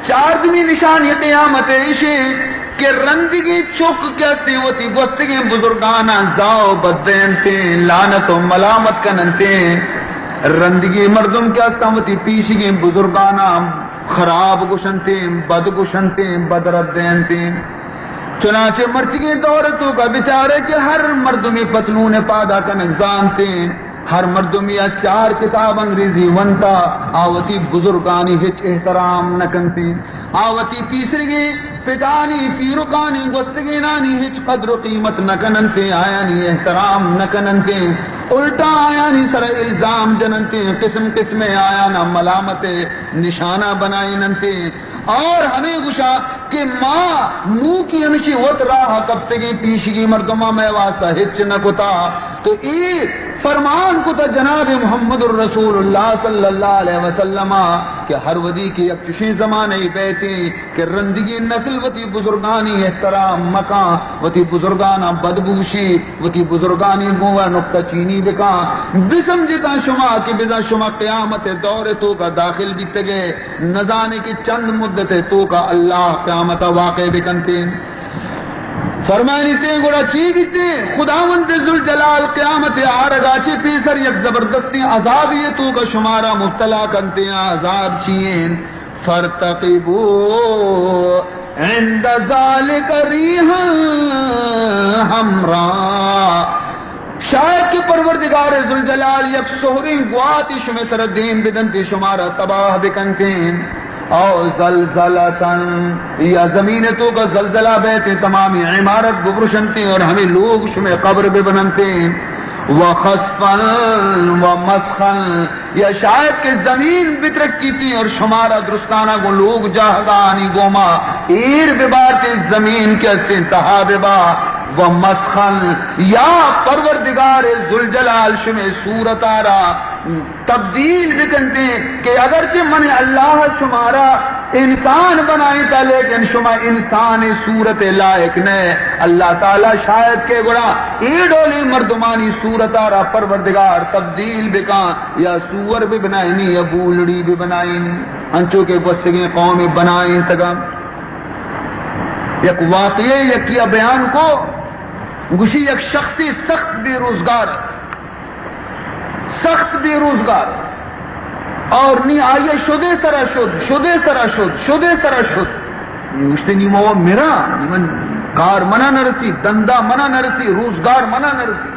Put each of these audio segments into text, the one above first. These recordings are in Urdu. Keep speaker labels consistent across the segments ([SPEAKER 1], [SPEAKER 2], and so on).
[SPEAKER 1] چاردمی نشانی قیامت ایشی کہ رندگی چوک کیسے ہوتی گستگی بزرگانا زاو بدینتے لعنت و ملامت کننتے رندگی مردم کیستا ہوتی پیشگی بزرگانا خراب گشنتے بد گشنتے بد ردینتے چنانچہ مرچگی دورتوں کا بچارے کہ ہر مردمی پتلون پادا کا نگزانتے ہر مردمی چار کتاب انگریزی ونتا آوتی بزرگانی ہچ احترام نکنتی آوتی پیسرگی پتانی پیرکانی گستگی نانی ہچ قدر و قیمت نکننتے آیانی احترام نکننتے الٹا آیانی سر الزام جننتے قسم قسم آیانا ملامت نشانہ بنائی ننتے اور ہمیں گشا کہ ماں منہ کی ہمشی وط راہ کبتگی پیشگی مردمہ میں واسطہ ہچ نکتا تو ای فرمان کو تا جناب محمد الرسول اللہ صلی اللہ علیہ وسلم کہ ہر ودی کی اکشی زمانے بیتے کہ رندگی نسل وتی بزرگانی احترام مکان وتی بزرگانا بدبوشی وتی بزرگانی گوہ نقطہ چینی بکا بسمجھتا شما کہ بزا شما قیامت دور تو کا داخل بیتے گئے نزانے کی چند مدت تو کا اللہ قیامت واقع بکنتے فرمانی تے گوڑا چی بیتے خداوند ذوالجلال قیامت آرگا چی پیسر یک زبردستی عذاب یہ تو کا شمارا مبتلا کنتے عذاب چین فرتقبو عند ذالک ریحا حمراء شاید کہ پروردگار ذوالجلال یک سہرین گواتی شمی سر دین بدنتی شمارا تباہ بکنتے او زلزلتن یا زمین تو کا زلزلہ بیتے تمامی عمارت ببرشنتے اور ہمیں لوگ شمیں قبر بے بننتے وخسفا ومسخا یا شاید کہ زمین بترکی تھی اور شمارا درستانہ کو لوگ جاہگانی گوما ایر ببارتے زمین کے ہستے انتہا ببا ومسخا یا پروردگار ذوالجلال شمیں صورت آرا تبدیل بکنتے کہ اگرچہ من اللہ شمارا انسان بنائی تھا لیکن شما انسان صورت لائق نے اللہ تعالی شاید کے گڑا ایڈولی مردمانی صورت آرا پروردگار تبدیل بکا یا سور بھی بنائنی یا بولڑی بھی بنائنی انچو کے گستگیں قومی بنائیں تگا یک واقعی یکیا بیان کو گوشی یک شخصی سخت بے روزگار اور نی آئیے شدے سرا شد گوشتے نی مو میرا نیمن کار منا نرسی دندہ منا نرسی روزگار منا نرسی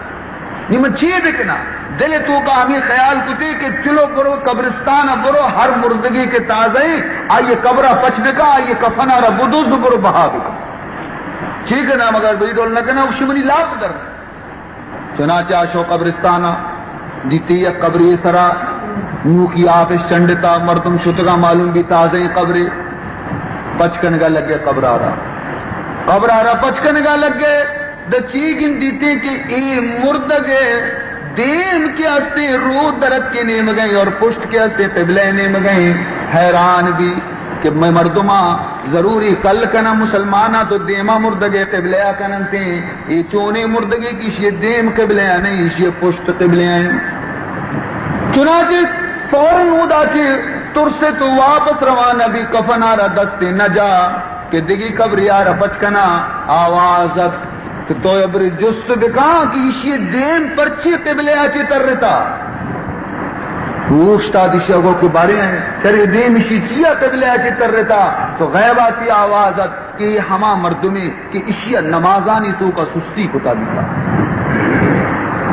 [SPEAKER 1] نیمن چیئے بکنا دل تو کا ہمیں خیال کتے کہ چلو برو قبرستان برو ہر مردگی کے تازے آئیے قبرہ پچ بکا آئیے کفنہ را بدوز برو بہا بکا ٹھیک ہے نا مگر بری ڈول نہ کہنا شمنی لاپ در چنانچہ آشو قبرستانہ دیتی ہے قبری سرا نو کی آفش چنڈتا مردم شتگا معلوم بھی تازے قبری پچکن گا لگے قبر آرہ پچکن گا لگے دا چیگن دیتے کہ اے مردگے دیم کے ہستے رو درد کے نیم گئے اور پشت کے ہستے قبلے نیم گئے حیران بھی کہ میں مردمہ ضروری کل کنا مسلمانہ تو دیما مردگے قبلیا کننتے یہ چونے مردگے کی شیئے دیم قبلیا نہیں شیئے پشت قبلیا ہیں چنانچہ فوراً اودا چی ترسے تو واپس روانہ بھی کفن آرہ دستے نجا کہ دگی قبری آرہ پچکنا آوازت کہ تو ابری جست بکا کہ شیئے دیم پرچی قبلیا چی تر رتا روشتا دیشاگو کے بارے ہیں چرے دیم اسی چیا قبلہ چی تر رہتا تو غیبہ چی آوازت کہ یہ ہما مردمی کہ اسی نمازانی تو کا سستی کتا دیتا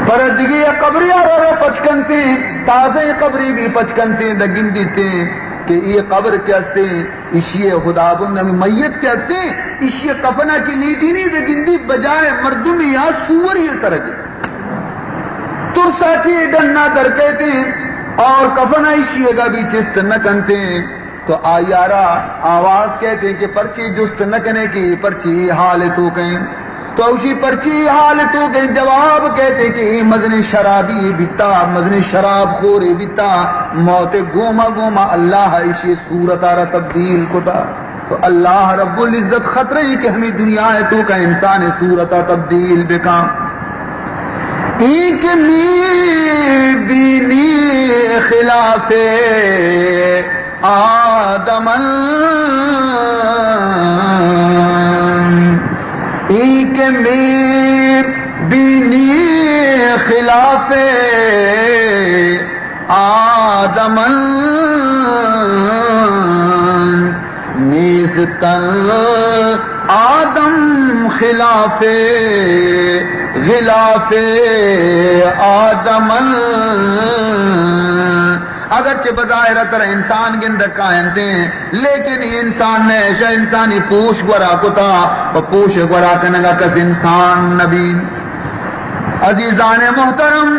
[SPEAKER 1] پر دیگے یہ قبری آرہ پچکنتے تازے قبری بھی پچکنتے دگن دیتے کہ یہ قبر کیستے اسی خدا بند میت کیستے اسی کفنہ کی لیٹی نہیں دگن دی بجائے مردمی یا سور یہ سرگے ترسا چی ڈننا در کہتے اور کفن ایشیے گا بھی چست نہ کنتے تو آیارا آواز کہتے ہیں کہ پرچی جست نہ کنے کی پرچی حال تو کہیں تو اسی پرچی حال تو کہیں جواب کہتے ہیں کہ مزن شرابی بیتا مزن شراب خوری بیتا موت گوما گوما اللہ ایشی صورت آرہ تبدیل کتا تو اللہ رب العزت خطرہ ہی کہ ہمیں دنیا ہے تو کا انسان صورت تبدیل بکا ایک می بینی خلاف آدم میر بینی خلاف آدم نیستن آدم خلاف غلاف آدم اگرچہ بظاہر طرح انسان کے اندر کائنتے ہیں لیکن انسان نے ایسا انسانی پوش گورا کتا و پوش گورا کنگا کس انسان نبی عزیزان محترم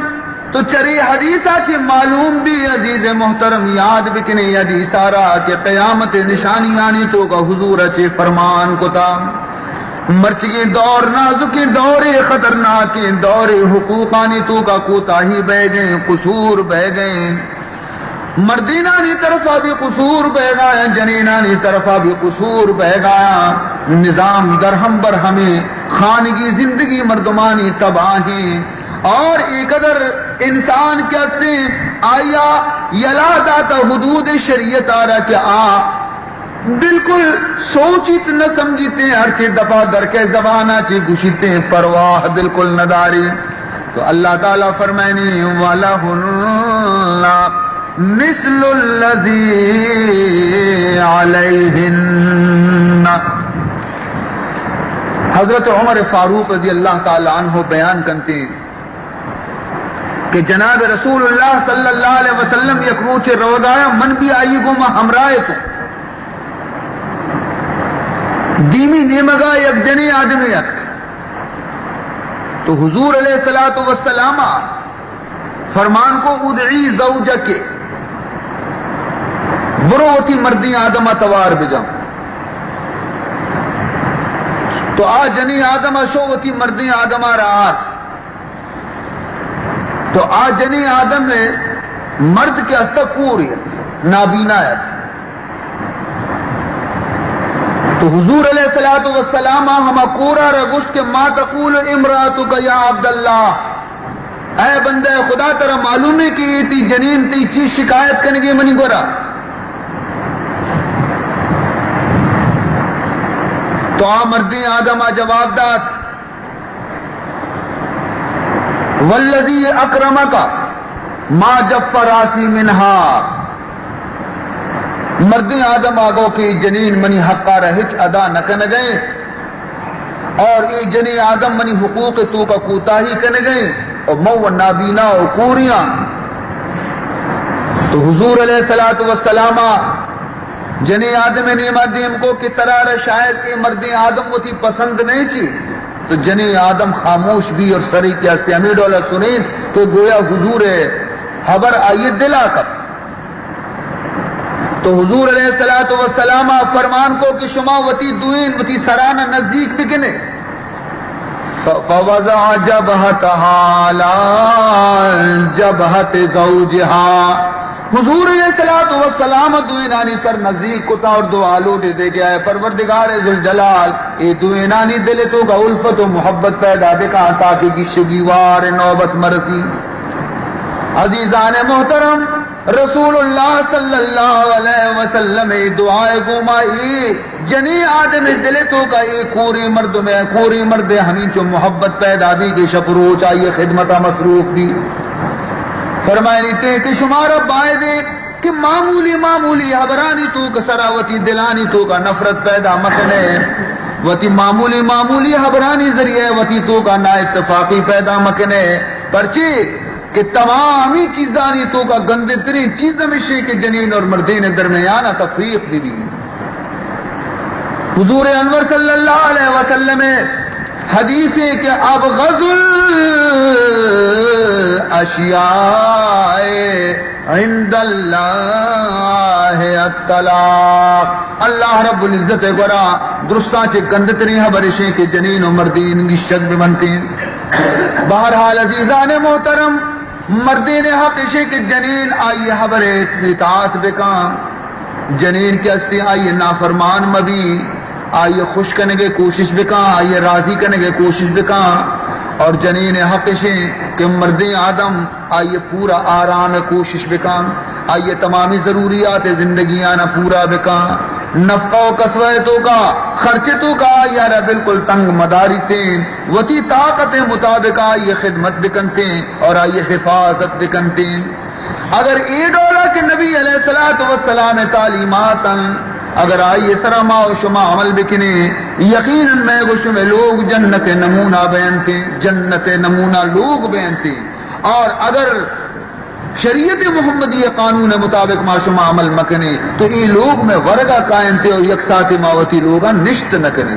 [SPEAKER 1] تو چری حدیثہ چی معلوم بھی عزیز محترم یاد بکنے حدیثہ رہا کہ قیامت نشانی آنی تو کا حضور چی فرمان کتا مرچی دور نازکی دور خطرناک دور حقوقانی تو کا کوتاہی بہ گئے قصور بہ گئے مردینانی طرفہ بھی قصور بہ گیا جنینانی طرفہ بھی قصور بہ گیا نظام درہم برہمی خانگی زندگی مردمانی تباہی اور ایک قدر انسان کیسے آیا یلاد آتا حدود شریعت آ رہا کہ بالکل سوچیت نہ سمجھتے ہر چیز دفعہ در کے زبانہ چی گشتے پرواہ بالکل نداری تو اللہ تعالیٰ فرمائنی وَلَهُنَّ مِثْلُ الَّذِي عَلَيْهِنَّ حضرت عمر فاروق رضی اللہ تعالیٰ عنہ بیان کرتے ہیں کہ جناب رسول اللہ صلی اللہ علیہ وسلم یک روچ روگایا من بھی آئی گو ما ہمراہ کو دیمی نیمگا یک جنی آدمی یک تو حضور علیہ السلام فرمان کو ادعی زوجک بروتی مردی آدم توار بجام تو جنی آدم شوتی مردی آدم رات تو جنی آدم میں مرد کے استقوریت نابینایت تو حضور علیہ السلام ہما کورا رگشت کے ما تقول امراتک یا عبداللہ اے بندہ خدا ترہ معلوم ہے کہ تی جنین تی چیز شکایت کرنے گی منی گورا تو مردی آدم جواب دات والذی اکرمک ما جفراسی منہا مردی آدم آگو کی جنین منی حقا رہچ ادا نکن گئے اور ای جنی آدم منی حقوق تو کا کوتاہی کن گئے اور مو نابینا و کوریاں تو حضور علیہ السلام جنی آدم نیمہ دیم کو کی طرح شاید کہ مردی آدم وہ تھی پسند نہیں چی تو جنی آدم خاموش بھی اور سری کے استعمی ڈولا سنین تو گویا حضور خبر آئیے دلا کب تو حضور علیہ السلام فرمان کو کہ شما وتی دوین وتی سرانہ نزدیک بکنے فوضع جبہتہا لا جبہت زوجہا حضور علیہ السلام دوینانی سر نزدیک کتا اور دو آلوٹے دے گیا ہے پروردگار ذوالجلال اے دوینانی دلے تو کا الفت و محبت پیدا بکا تاکہ کی شگیوار نوبت مرسی عزیزان محترم رسول اللہ صلی اللہ علیہ وسلم دعائے گمائی جنی آدم دلے تو کا ایک کوری مرد میں کوری مرد ہمیں جو محبت پیدا بھی کہ شپرو چاہیے خدمت مصروف بھی فرمائنی تے کہ شمارہ بائے دے کہ معمولی حبرانی تو کا سراوتی دلانی تو کا نفرت پیدا مکنے وتی معمولی حبرانی ذریعے وتی تو کا نا اتفاقی پیدا مکنے پرچی کہ تمامی چیزانی تو کا گندے ترین چیز ہمیشہ کہ جنین اور مردین درمیان تفریق بھی حضور انور صلی اللہ علیہ وسلم حدیث ہے کہ ابغض الاشیاء عند اللہ الطلاق اللہ رب العزت گورا درستان چے گندتنی حبرشیں کہ جنین و مردین کی شک بھی بنتے ہیں بہرحال عزیزان محترم مردین حق شے کہ جنین آئیے حبر اطاعت بکاں جنین کی ہستی آئیے نافرمان مبی آئیے خوش کرنے کے کوشش بکاں آئیے راضی کرنے کے کوشش بکاں اور جنین حق شے کہ مرد آدم آئیے پورا آرام کوشش بکاں آئیے تمامی ضروریات زندگی آنا پورا بکاں نفقہ و کسویتوں کا خرچتوں کا یارا بالکل تنگ مداری تھے وتی طاقت مطابق یہ خدمت بکنتے اور یہ حفاظت بکنتے اگر یہ ڈولا کہ نبی علیہ الصلوۃ والسلام تعلیمات اگر آئیے سرا ما و شما عمل بکنے یقیناً میں گوش میں لوگ جنت نمونہ بیانتے جنت نمونہ لوگ بیانتے اور اگر شریعت محمدی قانون مطابق ما شما عمل مکنے تو یہ لوگ میں ورگا قائم تھے اور یکسات ماوتی لوگا نشت نہ کریں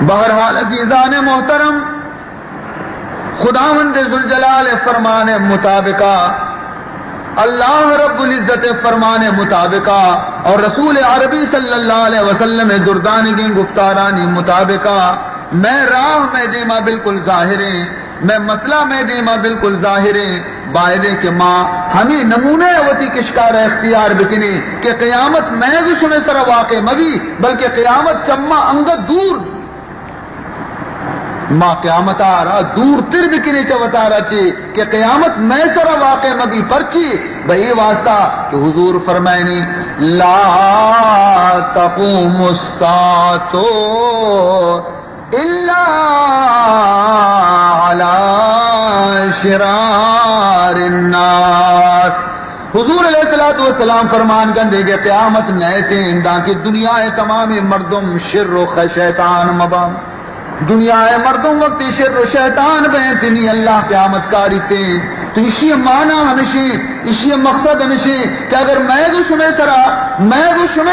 [SPEAKER 1] بہرحال عزیزان محترم خداوند ذوالجلال فرمان مطابقہ اللہ رب العزت فرمان مطابقہ اور رسول عربی صلی اللہ علیہ وسلم دردانی کی گفتارانی مطابقہ میں راہ میں دیما بالکل ظاہر ہے میں مسئلہ میں دیما بالکل ظاہر ہے باعدے کہ ماں ہمیں نمونے وتی کشکار اختیار بکنے کہ قیامت میں گش میں سر واقع مبی بلکہ قیامت چما انگت دور ماں قیامت آ رہا دور تر بکنے چوتا رہا چی کہ قیامت میں سر واقع مبی پرچی بھئی واسطہ کہ حضور فرمائنی لا تقوم الساعة الا على شرار الناس حضور علیہ الصلوۃ والسلام فرمان کندے کہ قیامت نیتے انداں کی دنیا تمام مردم شر و شیطان مبام دنیا مردم وقت شر و شیطان بہتنی اللہ قیامت کاری تے تو اسی معنی ہمیشہ اسی مقصد ہمیشہ کہ اگر میں شمع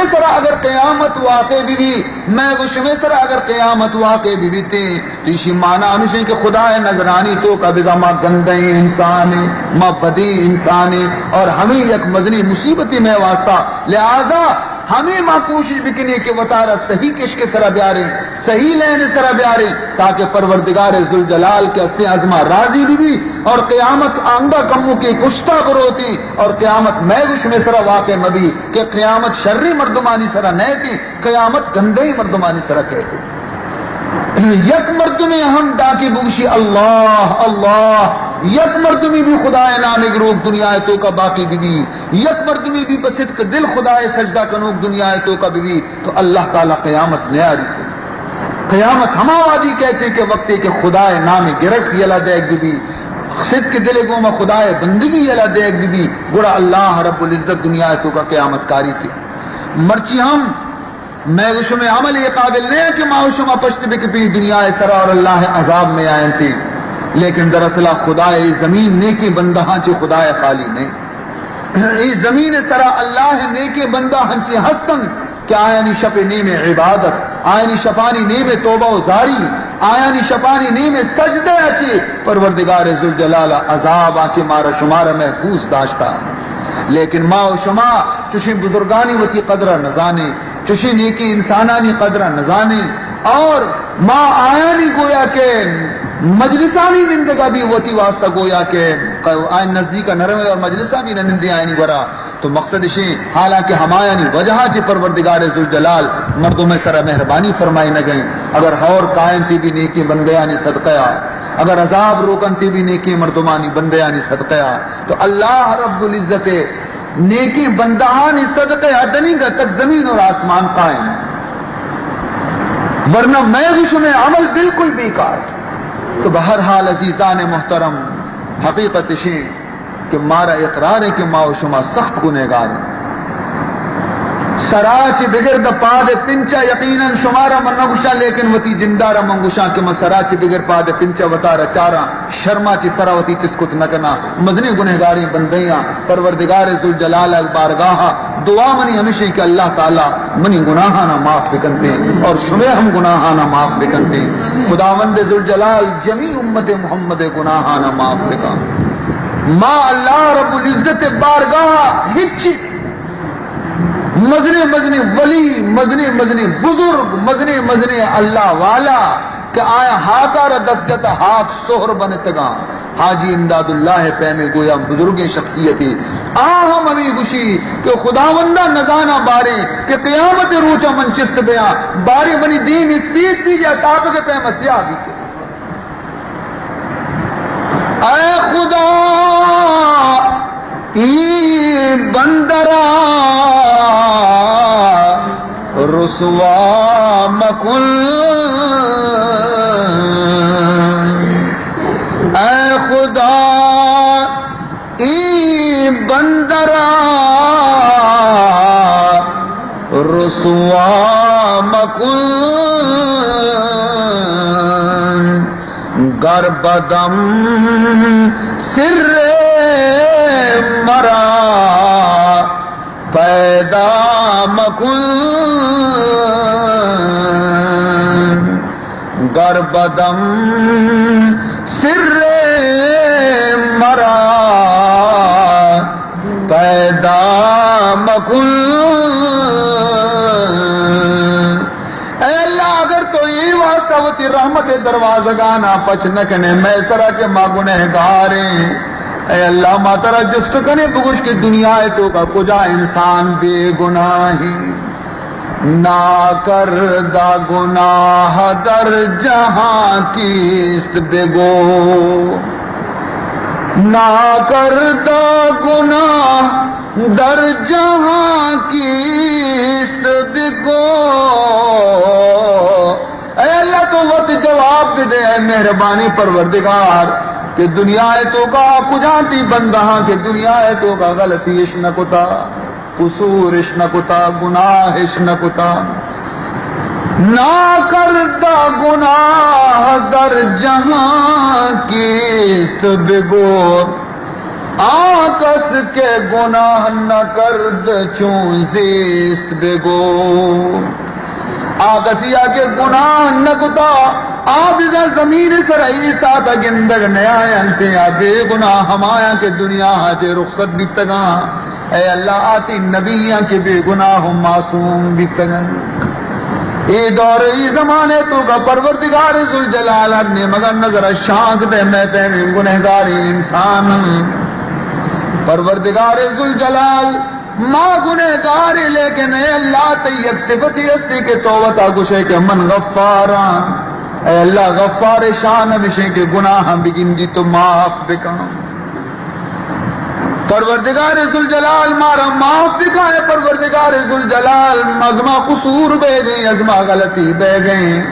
[SPEAKER 1] سرا اگر قیامت واقع بھی میں شمع سرا اگر قیامت واقع بھی تے تو اسی معنی ہمیشہ کہ خدا نظرانی تو قبضہ ما گندے انسان ما بدی انسان اور ہمیں یک مزنی مصیبتی میں واسطہ لہذا ہمیں ماں کوشش بکنے کہ وطارہ صحیح کش کے سرا بیارے صحیح لینے سرا بیارے تاکہ پروردگار ذوالجلال کے استے عظمہ راضی بھی اور قیامت آنگا کموں کی کشتہ کروتی اور قیامت میں گش میں سرا واقع مبی کہ قیامت شرری مردمانی سرا نہیں تھی قیامت گندے مردمانی سرا کہتی یک مردمی ہم ڈاکی بوشی اللہ اللہ یک مردمی بھی خدا نام گروپ دنیا تو کا باقی بھی یک مردمی بھی بصدق دل خدا سجدہ کنوک دنیا تو کا بھی تو اللہ تعالی قیامت نیاری تھی قیامت ہما وادی کہتے کہ وقتی کہ خدا نام گرش یلا دیکھ بھی صدق کے دل گو میں خدا بندگی یلا دیکھ بھی گڑا اللہ رب العزت دنیا تو کا قیامت کاری تھی مرچی ہم میں شمع عمل یہ قابل نہیں کہ ماں شمع پشت بک پی دنیا سرا اور اللہ عذاب میں آئیں تھی لیکن دراصل خدا زمین نیکی بندہ ہنچے خدا خالی نہیں اس زمین سرا اللہ نیکی بندہ ہنچے ہستن کہ آیانی شپ نیم عبادت آیانی شپانی نیم توبہ و زاری آیانی شپانی نیم سجدہ اچے پروردگار ذوالجلال عذاب آچے مارا شمارا محفوظ داشتا لیکن ماں و شما چشی بزرگانی وتی قدرہ نزانے چشی نیکی انسانانی قدرہ نزانے اور ماں آیانی گویا کہ مجلسانی نندگا بھی وتی واسطہ گویا کہ آئین نزدیک نرمے اور مجلسہ بھی نندی آئینی برا تو مقصد شی حالانکہ ہمایانی وجہ چی پروردگار ذوالجلال مردوں میں سر مہربانی فرمائی نہ گئیں اگر ہور قائن تھی بھی نیکی بندیانی صدقہ اگر عذاب روکن تھی بھی نیکی مردمانی بندیانی صدقہ تو اللہ رب العزت نیکی بندہانی صدقہ دنی کا تک زمین اور آسمان قائم ورنہ میں میں عمل بالکل بیکار تو بہرحال عزیزان محترم حقیقت شی کہ مارا اقرار ہے کہ ما و شما سخت گنہگار ہیں سراچ بغیر دا پاد پنچا یقینا شمارا منگوشا لیکن وتی جندارا منگوشا کہ میں سراچ بغیر پاد پنچا وطارا چارا شرما چی سراوتی چسکت نکنا مزنی گنہگاری بندیاں پروردگار ذوالجلال بارگاہ دعا منی ہمیشہ کہ اللہ تعالی منی گناہانا معاف بکنتے اور شمع ہم گناہانا معاف بکنتے خداوند ذوالجلال جمیع امت محمد گناہانا معاف بکا ما اللہ رب العزت بارگاہ ہچ مزنے ولی مزنے بزرگ مزنے اللہ والا کہ آیا ہاکار دستت ہاک سہر بنتگاں حاجی امداد اللہ پیمے گویا بزرگ شخصیتی آہم ہمیں گوشی کہ خداوندہ نزانہ بارے کہ قیامت روچا منچست بیا بارے بنی دین اسپیت بھی جا تاپ کے پیمہ سیاہ بھی کے اے خدا ای بندرا رسوا مکن اے خدا ای بندرا رسوا مکن گر بدم سر مرا پیدا مکن گر بدم سر مرا پیدا مکن اے اللہ اگر تو یہ واسطہ ہوتی رحمت دروازگانا پچ نکنے میں سرا کے ماں گنہگاریں اے اللہ ما ترا جست کنے بگوش کی دنیا ہے تو کا کجا انسان بے گناہی نا کردہ گناہ در جہاں کیست بگو نا کردہ گناہ در جہاں کیست بگو اے اللہ تو وقت جواب بھی دے اے مہربانی پروردگار کہ دنیا ہے تو کا کجانتی بندہاں کہ دنیا ہے تو کا غلطی اشنکتا قصور اشنکتا گناہ اشنکتا نا کردہ گناہ در جہاں کیست بگو آکس کے گناہ نہ کرد چون زیست بگو آکسیا کے گناہ نکتا آپ ادھر زمین سرائی ساتھ گندگ نیا انتے بے گناہ ہمایا کے دنیا حاجے رخصت بھی تگا اے اللہ آتی نبیاں کے بے گناہ معصوم بھی تگا اے دور ای زمانے تو کا پروردگار ذوالجلال نے مگر نظر شانک دے میں پہ میں گنہگاری انسان پروردگار ذوالجلال ماں گنہگاری لیکن اے اللہ تیک صفتی استی کے توبتا گشے کے من غفارا اے اللہ غفار شان مشے کے گناہ بگن دی تو معاف بکا پروردگار ذوالجلال مارا معاف بکا ہے پروردگار ذوالجلال ازما قصور بے گئیں ازما غلطی بے گئیں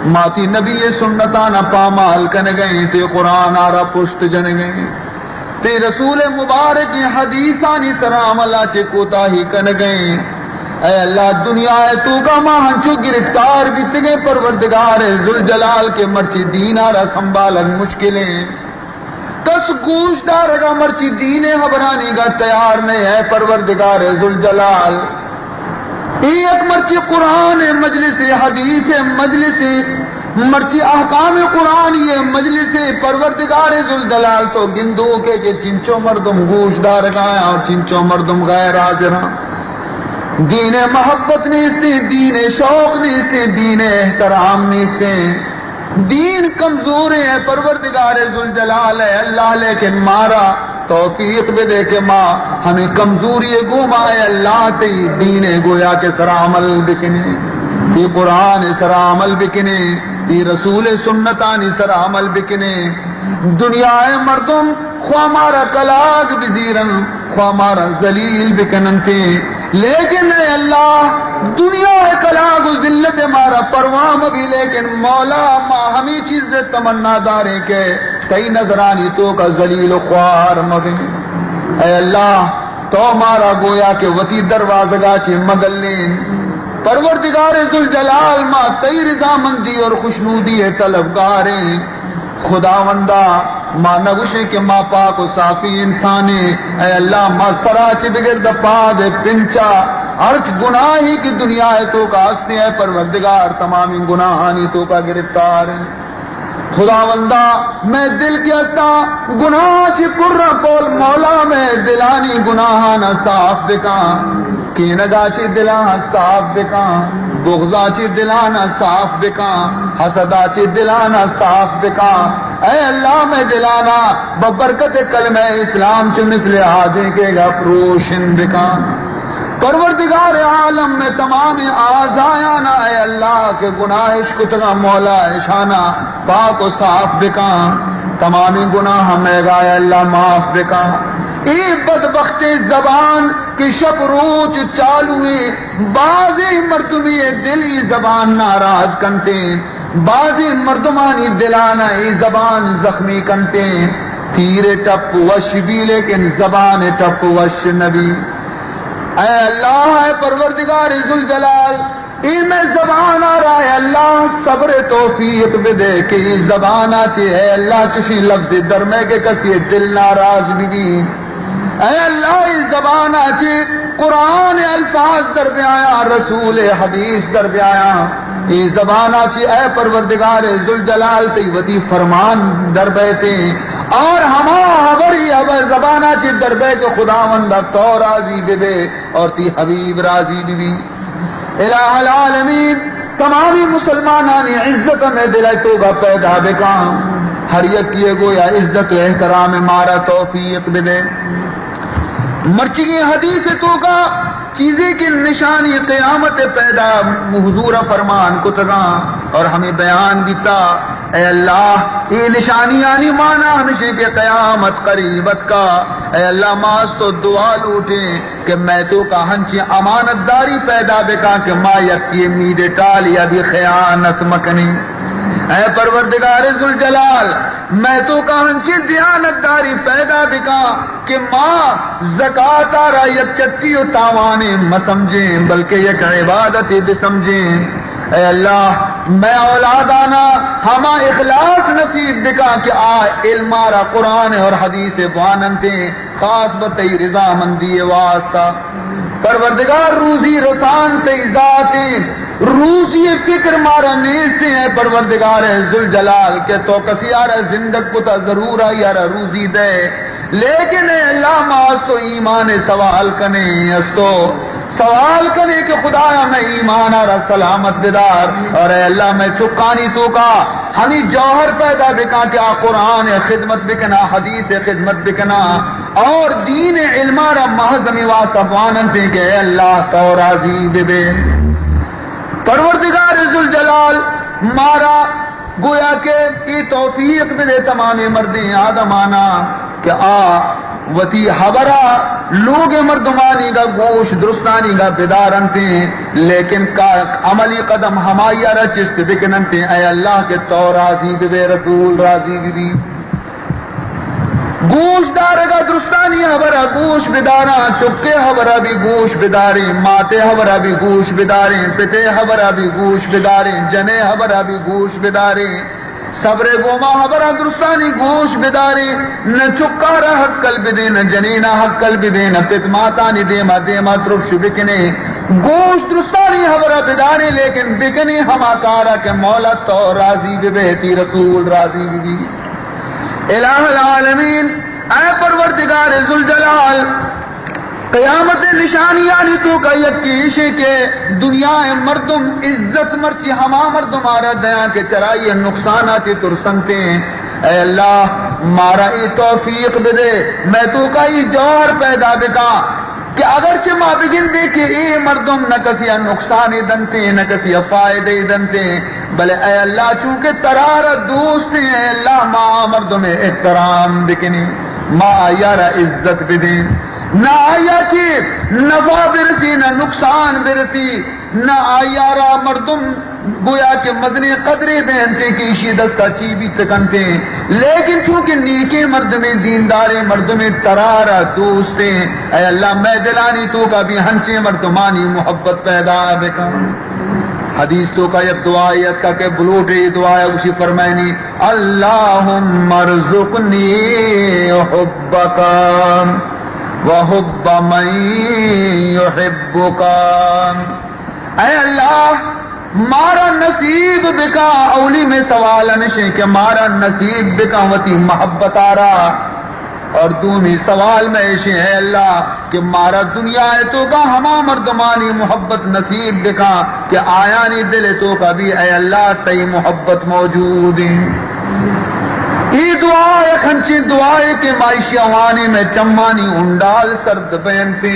[SPEAKER 1] ماتی نبی سنتانا پامال کن گئیں تے قرآن آرہ پشت جن گئیں تے رسول مبارک حدیثانی سلام اللہ چے کوتا ہی کن گئیں اے اللہ دنیا ہے تو کا ماں ہنچو گرفتار بیت گئے پروردگار ذوالجلال کے مرچی دین آرہ سنبھالک مشکلیں کس گوش دار کا مرچی دین حبرانی کا تیار نہیں ہے پروردگار ذوالجلال ایک مرچی قرآن مجلس حدیث مجلس مرچی احکام قرآن یہ مجلس پروردگار ذوالجلال تو گندو کے چنچو مردم گوش دار کا اور چنچو مردم غیر حاضر دین محبت نہیں استے دین شوق نہیں استے دین احترام نہیں استے دین کمزور ہے پروردگار ذوالجلال ہے اللہ لیکن مارا توفیق بھی دے کے ماں ہمیں کمزوری گوما ہے اللہ تی دین گویا کے سر عمل بکنے تی قرآن سر عمل بکنے تی رسول سنتانی سر عمل بکنے دنیا مردم خواہ مارا کلاگ بزیرن خواہ مارا ذلیل بکننتے لیکن اے اللہ دنیا کلاگ و ذلت مارا پروام بھی لیکن مولا ماں ہمیں چیز تمنا دارے کے کئی نظرانی تو کا ذلیل و خوار مبین اے اللہ تو مارا گویا کہ وطی دروازگاہ چے مگلین پروردگار ذوالجلال ماں تئی رضامندی اور خوشنودی ہے طلبگاریں خداوندہ ماں نگوشے کہ ماں پاک و صافی انسانے اے اللہ ماں سراچ بگرد پاد پنچا ارچ گناہی کی دنیا ہے تو کا ہستے ہے پروردگار تمامی گناہانی تو کا گرفتار ہے خداوندہ میں دل کے ہستا گناہ چی پر پول مولا میں دلانی گناہانا صاف بکا کینگا چی دلانا صاف بکا بغضا چی دلانا صاف بکا حسدا چی دلانا صاف بکا اے اللہ میں دلانا ببرکت کلمہ اسلام چی مثل آدھے کے گا پروشن بکا پروردگار عالم میں تمام آزایانا اے اللہ کے گناہ عشق تگا مولا اشانا پاک و صاف بکا تمامی گناہ میں گا اے اللہ معاف بکا ای بدبخت زبان کی شب روز چالوئے بازی مردمی دلی زبان ناراض کنتے بازی مردمانی دلانا ای زبان زخمی کنتے تیر ٹپ وش بھی لیکن زبان ٹپ وش نبی اے اللہ اے پروردگار ذوالجلال ای میں زبان آ رہا ہے اللہ صبر توفیق بدے کہ ای زبان آچے اے اللہ کسی لفظ درمے کے کسی دل ناراض بھی اے اللہ ای زبان آچے قرآن الفاظ در پہ آیا رسول حدیث در پہ آیا ای زبان آچے اے پروردگار ذوالجلال تی وتی فرمان در بیتے اور ہما حبری حبر زبان آچے در بے کہ خداوندہ تو راضی بے اور تی حبیب راضی بھی الہ العالمین تمامی مسلمانانی عزت میں دلائتوں کا پیدا بکا ہر یک کیے گویا عزت و احترام مارا توفیق بدے مرچی حدیث تو کا چیزیں کی نشانی قیامت پیدا حضور فرمان کو تگا اور ہمیں بیان دیتا اے اللہ یہ نشانی آنی مانا ہمیشہ کہ قیامت قریبت کا اے اللہ ماس تو دعا لوٹے کہ میں تو کا ہنچی امانت داری پیدا بکا کہ ما یکی امید ٹالی ابھی خیانت مکنی اے پروردگار ذوالجلال میں تو کا ہنچی دیانت داری پیدا بکا کہ ماں زکاة آرہ یک چٹی و تاوانے مسمجھیں بلکہ یک عبادت بھی سمجھیں اے اللہ میں اولادانا ہما اخلاص نصیب بکا کہ علم آرہ قرآن اور حدیث بواننتے خاص بتائی رضا مندی واسطہ پروردگار روزی رسان تی ذاتی روزی فکر مارا نیستے ہیں پروردگار ذوالجلال کہ تو کسی آرہ زندگ پتا ضرور آئی آرہ روزی دے لیکن اے اللہ ماز تو ایمان سوال کنے اس تو سوال کرے کہ خدایا میں ایمان آرہ سلامت بدار اور اے اللہ میں چکانی تو کا ہمیں جوہر پیدا بکا کہ قرآن خدمت بکنا حدیث خدمت بکنا اور دین علم آرہ محضمی واسطہ بواننتے کہ اے اللہ تو راضی بے پروردگار ذوالجلال مارا گویا کہ یہ توفیق بدے تمام مردیں آدمانا کہ وتی حبرہ لوگ مردمانی کا گوشت درستانی کا بیدارنتے لیکن عملی قدم ہمائی رچست بکننتے اے اللہ کے تو راضی بے رسول راضی بھی گوشت دارگا درستانی حبرہ گوشت بدارا چکے حبرہ بھی گوشت بدارے ماتے حبرہ بھی گوشت بدارے پتے حبرہ بھی گوشت بدارے جنے حبرہ بھی گوشت بدارے صبر گوما حبرہ درستانی گوشت بدارے نہ چکارا حق قلب دے نہ جنینا حق قلب دے نہ پت ماتانی دیما دیما ترکش بکنے گوشت درستانی حبرہ بدارے لیکن بکنے ہما کارا کہ مولا تو راضی بہتی رسول راضی بھی الہ العالمین اے پروردگار ذوالجلال قیامت نشانیانی تو کا یکیشے کہ دنیا مردم عزت مرچی ہما مردم آرہ دیاں کے چرائی نقصانہ چی ترسنتے اے اللہ مارا ای توفیق بدے میں تو کا ای جوہر پیدا بکا کہ اگرچہ ما بگن دے کہ اے مردم نہ کسی نقصان دنتے نہ کسی فائدے دنتے بلے اے اللہ چونکہ ترار دوست ہیں اے اللہ ما مردم احترام بکنی ما یارا عزت بدے نہ آیا چی نفع برسی نہ نقصان برسی نہ آیارا مردم گویا کہ مزنی قدرے دہنتے کہ اسی دستا چی بھی تکنتے لیکن چونکہ نیکے مرد میں دیندارے مرد میں ترارا دوستے اے اللہ میں دلانی تو کا بھی ہنچے مردمانی محبت پیدا بکا حدیث تو کا یک دعایت کا کہ بلوٹے دعایا اسی فرمائنی اللہم ارزقنی حبکا وحب من یحبکا اے اللہ مارا نصیب بکا اولی میں سوال نشے کہ مارا نصیب بکا وتی محبت آرا اور دومی سوال میں ایشے ہے اللہ کہ مارا دنیا ہے تو کا ہما مردمانی محبت نصیب بکا کہ آیا نہیں دل تو کا بھی اے اللہ تی محبت موجود ہے ای دعا ایک ہنچی دعائے کے معاشی اوانے میں چمانی انڈال سرد بینتے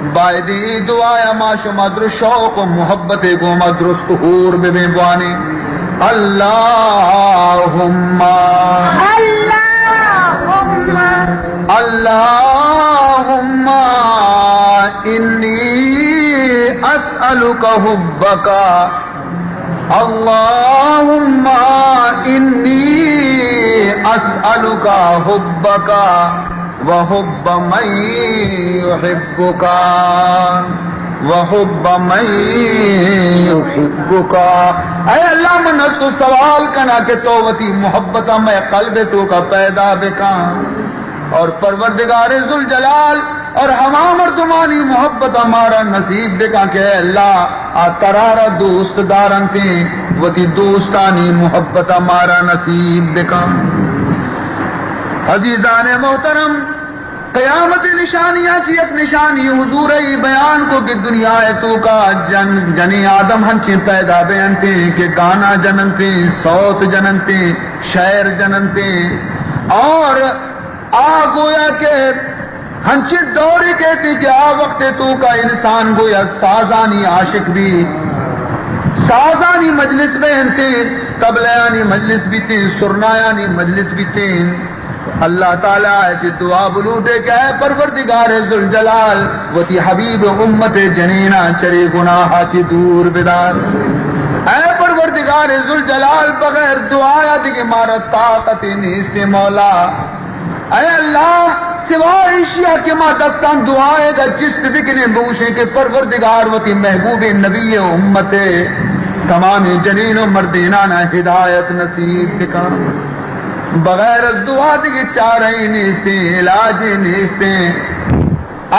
[SPEAKER 1] بائدی دعایا ما شما در شوق و محبت کو مدرست حور بے بانے اللہم اللہم انی اسألک حبک اللہم انی اسألک حبک وحب من یحبک وحب من یحبک. اے اللہ من اس کو سوال کنا کہ توتی محبت میں قلب تو کا پیدا بکا اور پروردگار ذوالجلال اور ہما مردمانی محبت ہمارا نصیب بکا کہ اے اللہ ترارا دوست دارن تھی وتی دوستانی محبت ہمارا نصیب بکا. عزیزان محترم قیامت نشانیاں چی ایک نشانی حضور ای بیان کو کہ دنیا ہے تو کا جنی آدم ہنچی پیدا بیانتے کہ گانا جننتے صوت جننتے شعر جننتے اور گویا کہ ہنچی دوری کہتی کہ وقت تو کا انسان گویا سازانی عاشق بھی سازانی مجلس بیانتے تبلیانی مجلس بھی تھی سرنایانی مجلس بھی تھی. اللہ تعالیٰ ایسی دعا بلوٹے کہ اے پروردگار ذوالجلال وتی حبیب امت جنینا چری گناہ چی دور بدار. اے پروردگار ذوالجلال بغیر دعا کہ مارا طاقت نیست مولا. اے اللہ سوائے اشیاء کے ماں دستان دعائے گا جست بکنے بوشے کہ پروردگار وتی محبوب نبی امت تمام جنین و مردینانہ ہدایت نصیب بکا. بغیر دعا دیگے چارے نیستے علاج نیستے.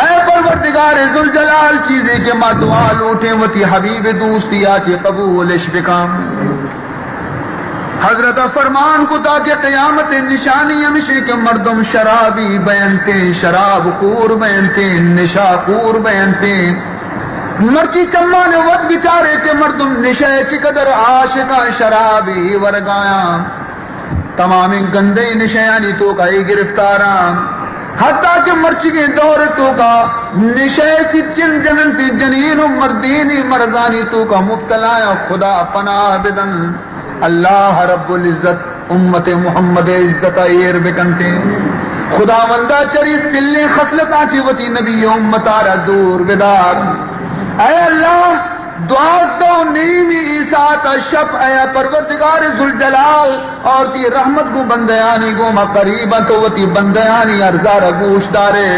[SPEAKER 1] اے پروردگار ذوالجلال چیزیں کہ ما دعا لوٹیں وتی حبیب دوستی آچے قبولش بکام. حضرت فرمان کو تاکہ قیامت نشانی ہمشے کہ مردم شرابی بیانتے شراب خور بیانتے نشا خور بیانتے مرچی چمانے وقت بچارے کہ مردم نشے چقدر عاشقہ شرابی ورگایا تمام گندے نشیانی تو کا ہی گرفتاران حتیٰ کہ مرچی کے دور تو کا نشے سی چن جننتی جنین و مردینی مرزانی تو کا مبتلا خدا پناہ بدن. اللہ رب العزت امت محمد عزت ایر بکنتے خدا وندہ چری سلے خصلت آچی وتی نبی امتارا دور بدار. اے اللہ دعا نیمی عیسیٰ شب اے پروردگار ذوالجلال اور تی رحمت کو بندیانی گو ما قریبا تو وتی بندیانی ارزار گوش دارے.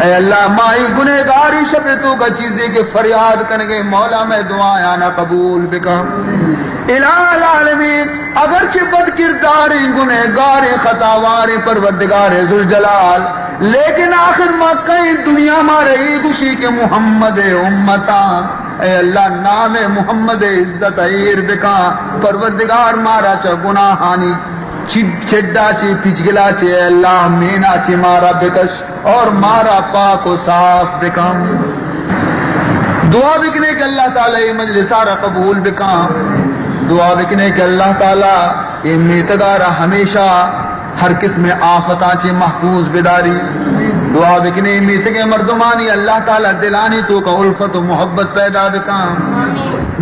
[SPEAKER 1] اے اللہ مائی گنہگاری شب تو کا چیزیں کہ فریاد کرنگے مولا میں دعا نہ قبول بکم. الہ العالمین اگرچہ بد کرداری گنہگاری خطاواری پروردگار ذوالجلال لیکن آخر ما کئی دنیا ما رہی گوشی کہ محمد امتا. اے اللہ نام محمد عزت ایر بکا پروردگار مارا چا گناہانی چھڈا چی پچگلا چی اے اللہ مینا چی مارا بکش اور مارا پاک و صاف بکا. دعا بکنے کہ اللہ تعالی مجلس سارا قبول بکا. دعا بکنے کہ اللہ تعالی یہ میتگارا ہمیشہ ہر قسم آفتاں چی محفوظ بداری. دعا بکنے میتگے مردمانی اللہ تعالی دلانی تو کا الفت و محبت پیدا بکا.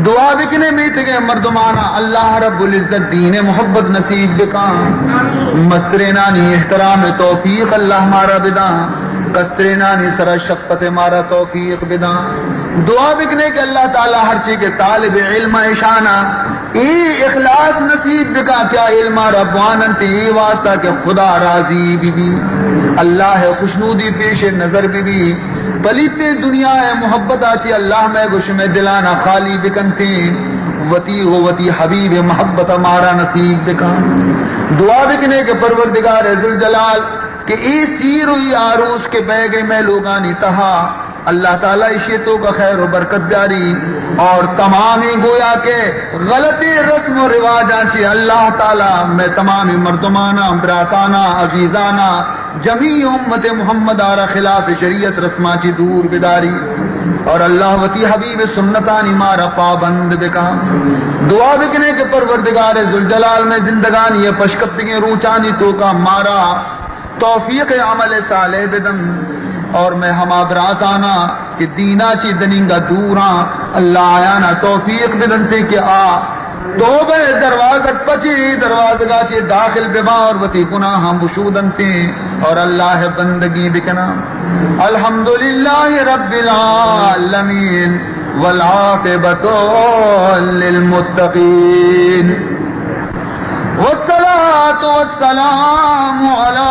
[SPEAKER 1] دعا بکنے میتگے مردمانا اللہ رب العزت دین محبت نصیب بکا. مسترینانی احترام توفیق اللہ مارا بدا کسترینانی سرا شفقت مارا توفیق بدا. دعا بکنے کہ اللہ تعالی ہر چیز کے طالب علم اشانہ ای اخلاص نصیب بکا کیا علم ربوانن تی واسطہ کہ خدا راضی بی اللہ خوشنودی پیش نظر بی پلیتے دنیا ہے محبت آچی اللہ میں گوش میں دلانا خالی بکنتے وتی ہو وتی حبیب محبت ہمارا نصیب بکا. دعا بکنے کے پروردگار ذوالجلال کہ ای سیر ہوئی آروس کے بہ گئے میں لوگانی تہا اللہ تعالیٰ عشیتوں کا خیر و برکت بیاری اور تمامی گویا کے غلطی رسم و رواجاں چی اللہ تعالیٰ میں تمامی مردمانہ براتانہ عزیزانہ جمیع امت محمد آرہ خلاف شریعت رسمہ چی دور بداری اور اللہ وتی حبیب سنتانی مارا پابند بکا. دعا بکنے کے پروردگار ذوالجلال میں زندگانی پشکپتگیں روچانی تو کا مارا توفیق عمل صالح بدن اور میں ہما برات آنا کہ دینا چی دنینگا دوراں اللہ آیانا توفیق بدن سے کہ توبہ دروازت پچی دروازگا چی داخل بما اور وتی گناہ ہم بشودن تھی اور اللہ بندگی بکنا الحمدللہ رب العالمین والعاقبۃ للمتقین والصلاة والسلام على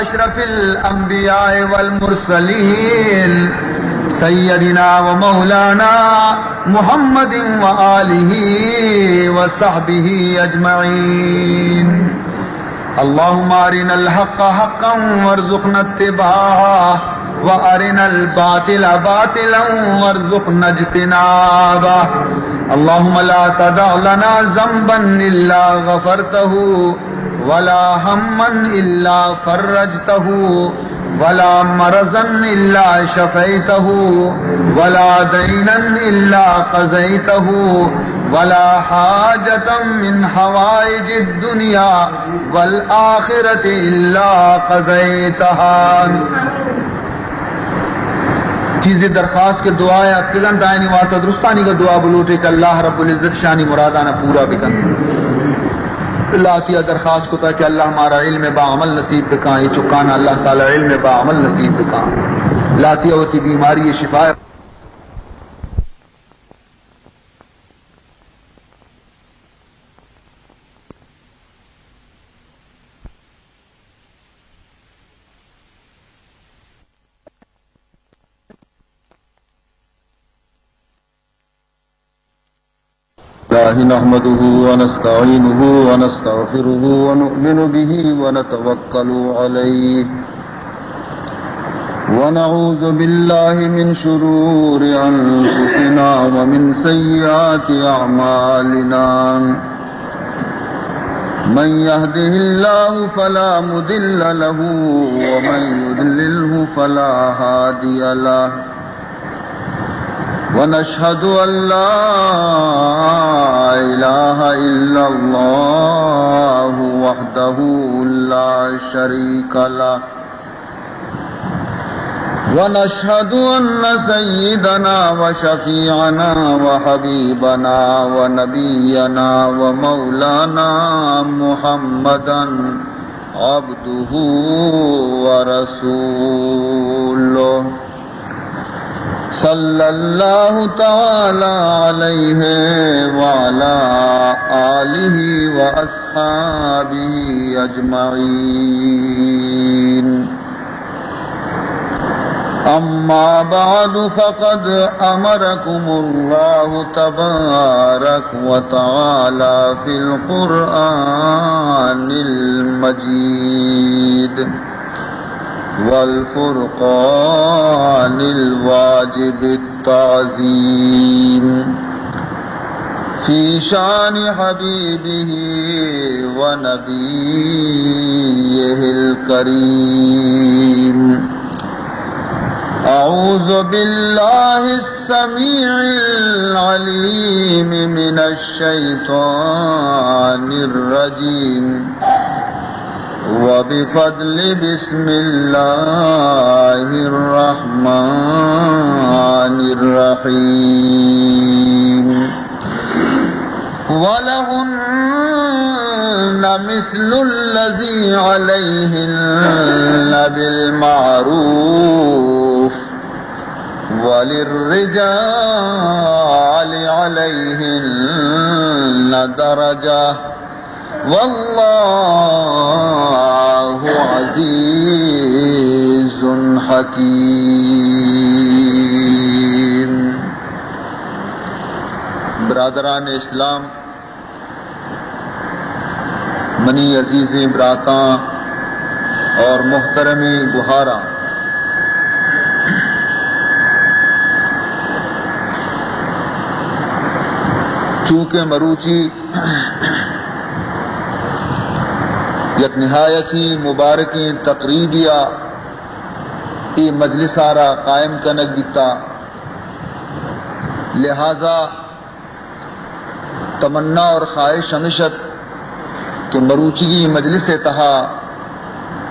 [SPEAKER 1] اشرف الانبیاء والمرسلین سیدنا و مولانا محمد وآلہ وصحبہ اجمعین اللہم ارنا الحق حقا وارزقنا اتباعہ وارنا الباطل باطلا وارزقنا اجتنابہ اللہم لا تدع لنا ذنبا الا غفرته ولا ہما الا فرجته ولا مرضا الا شفيته ولا دينا الا قضيته ولا حاجة من حوائج الدنيا والآخرة الا قضيتها چیزیں درخواست کے دعائیں اتکلن دائنی واسطہ درستانی کا دعا بلوٹے کہ اللہ رب العزت شانی مرادانہ پورا بکن اللہ تیا درخواست کو تھا کہ اللہ ہمارا علم با عمل نصیب بکا یہ چکانا اللہ تعالی علم با عمل نصیب بکا اللہ تیا ہوتی بیماری شفا
[SPEAKER 2] نحمده ونستعينه ونستغفره ونؤمن به ونتوكل عليه ونعوذ بالله من شرور أنفسنا ومن سيئات أعمالنا من يهده الله فلا مضل له ومن يضلله فلا هادي له ونشهد أن لا إله إلا الله وحده لا شريك له ونشهد أن سيدنا وشفيعنا وحبيبنا ونبينا ومولانا محمدا عبده ورسوله صلی اللہ تعالی علیہ وعلی آلہ واصحابہ اجمعین اما بعد فقد امرکم اللہ تبارک وتعالی فی القرآن المجید والفرقان الواجب التعظيم في شان حبيبه ونبيه الكريم أعوذ بالله السميع العليم من الشيطان الرجيم وبفضل بسم الله الرحمن الرحيم ولهن مثل الذي عليهن بالمعروف وللرجال عليهن درجة واللہ عزیز حکیم برادران اسلام منی عزیز براتاں اور محترم گہاراں چونکہ مروچی یک نہایت ہی مبارک تقریبیہ ای مجلس آرا قائم کنک دیتا لہذا تمنا اور خواہش ہمیشت کہ مروچی مجلس تہا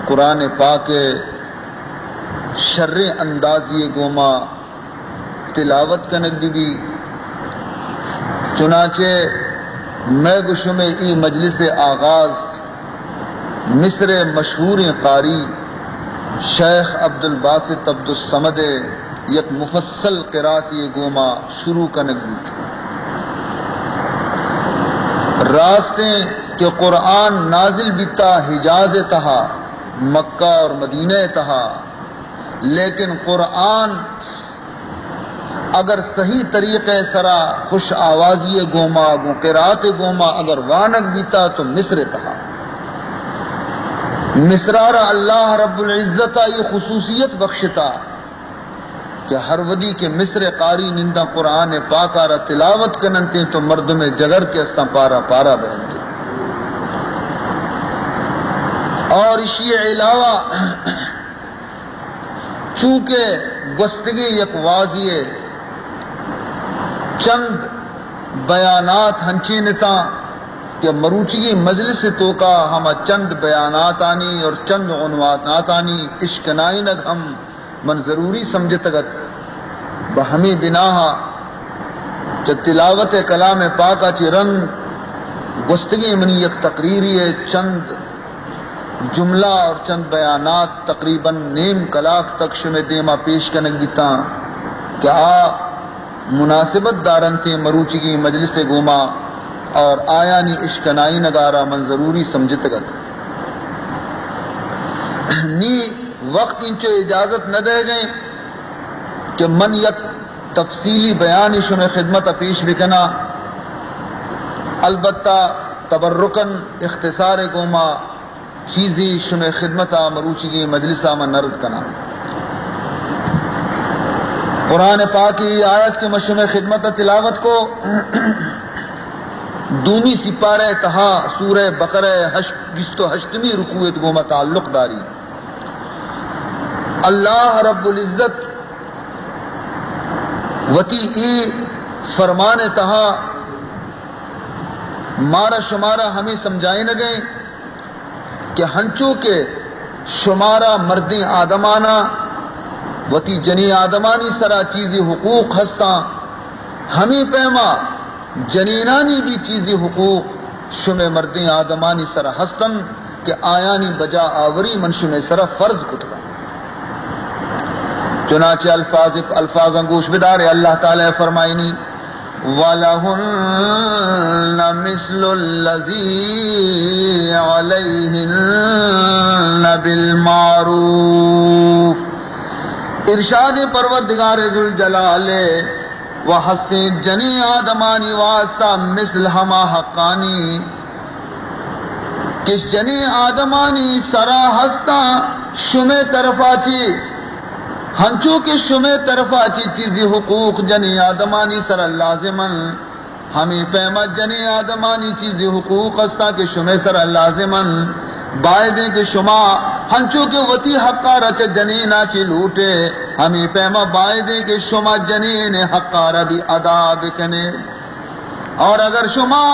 [SPEAKER 2] قرآن پاک شر اندازی گوما تلاوت کنک بھی چنانچہ میں گشم ای مجلس آغاز مصر مشہور قاری شیخ عبد الباسط عبد الصمد یک مفصل قرات یہ گوما شروع کنک بیت راستے کہ قرآن نازل بیتا حجاز تہا مکہ اور مدینہ تہا، لیکن قرآن اگر صحیح طریقے سرا خوش آوازی گوما گو قرات گوما اگر وانک بیتا تو مصر تہا مصرارا اللہ رب العزت یہ خصوصیت بخشتا کہ ہر ودی کے مصر قاری نندا قرآن پاکارا تلاوت کننتے تو مرد میں جگر کے استا پارا پارا بہنتے، اور اسی علاوہ چونکہ گستگی یک واضح چند بیانات ہنچی نتا کہ مروچی مجلس تو کا ہم چند بیانات آنی اور چند عنوانات آنی اشکنائی نگ ہم من ضروری سمجھ تگت بہمی بناہا چہ تلاوت کلام پاکا چی رنگ گستگی منی یک تقریری ہے، چند جملہ اور چند بیانات تقریباً نیم کلاک تک شمع دیما پیش کنک بیتا کہ مناسبت دارن تھے مروچی کی مجلس گوما اور آیا نی اشکنائی نگارا من ضروری سمجھت گت نی وقت انچو اجازت نہ دے گئے کہ من یک تفصیلی بیان شمع خدمت پیش بکنا، البتہ تبرکن اختصار گوما چیزی شمع خدمت مروچی کی مجلسہ میں نرز کنا۔ قرآن پاک کی آیت کے مشمع خدمت تلاوت کو دومی سپارہ تہا سورہ بقرہ 28ویں رکوعت گوما تعلق داری۔ اللہ رب العزت وتی ای فرمان تہا مارا شمارا ہمیں سمجھائیں نہ گئے کہ ہنچو کے شمارا مردیں آدمانا وتی جنی آدمانی سرا چیزی حقوق ہستا، ہمیں پیما جنینانی بھی چیزی حقوق شمع مردیں آدمانی سرا ہستن کہ آیانی بجا آوری من شمع سرا فرض کتگا۔ چنانچہ الفاظ انگوش بدار اللہ تعالی فرمائنی وَلَهُنَّ مِثْلُ الَّذِي عَلَيْهِنَّ بِالْمَعْرُوفِ، ارشاد پروردگار ذوالجلال و ہستے جنی آدمانی واسطہ مثل ہما حقانی کس جنی آدمانی سرا ہستا شمع طرفا چی ہنچو کے شمع طرفا چی چیزی حقوق جنی آدمانی سرا لازمن ہمیں پیما جنی آدمانی چیزی حقوق ہستا کے شمع سرا لازمن بائدے کے شما ہنچو کے وتی حقارہ چا جنینا چی لوٹے ہمیں پیما بائدے کے شما جنین حقارہ بھی ادا بکنے، اور اگر شما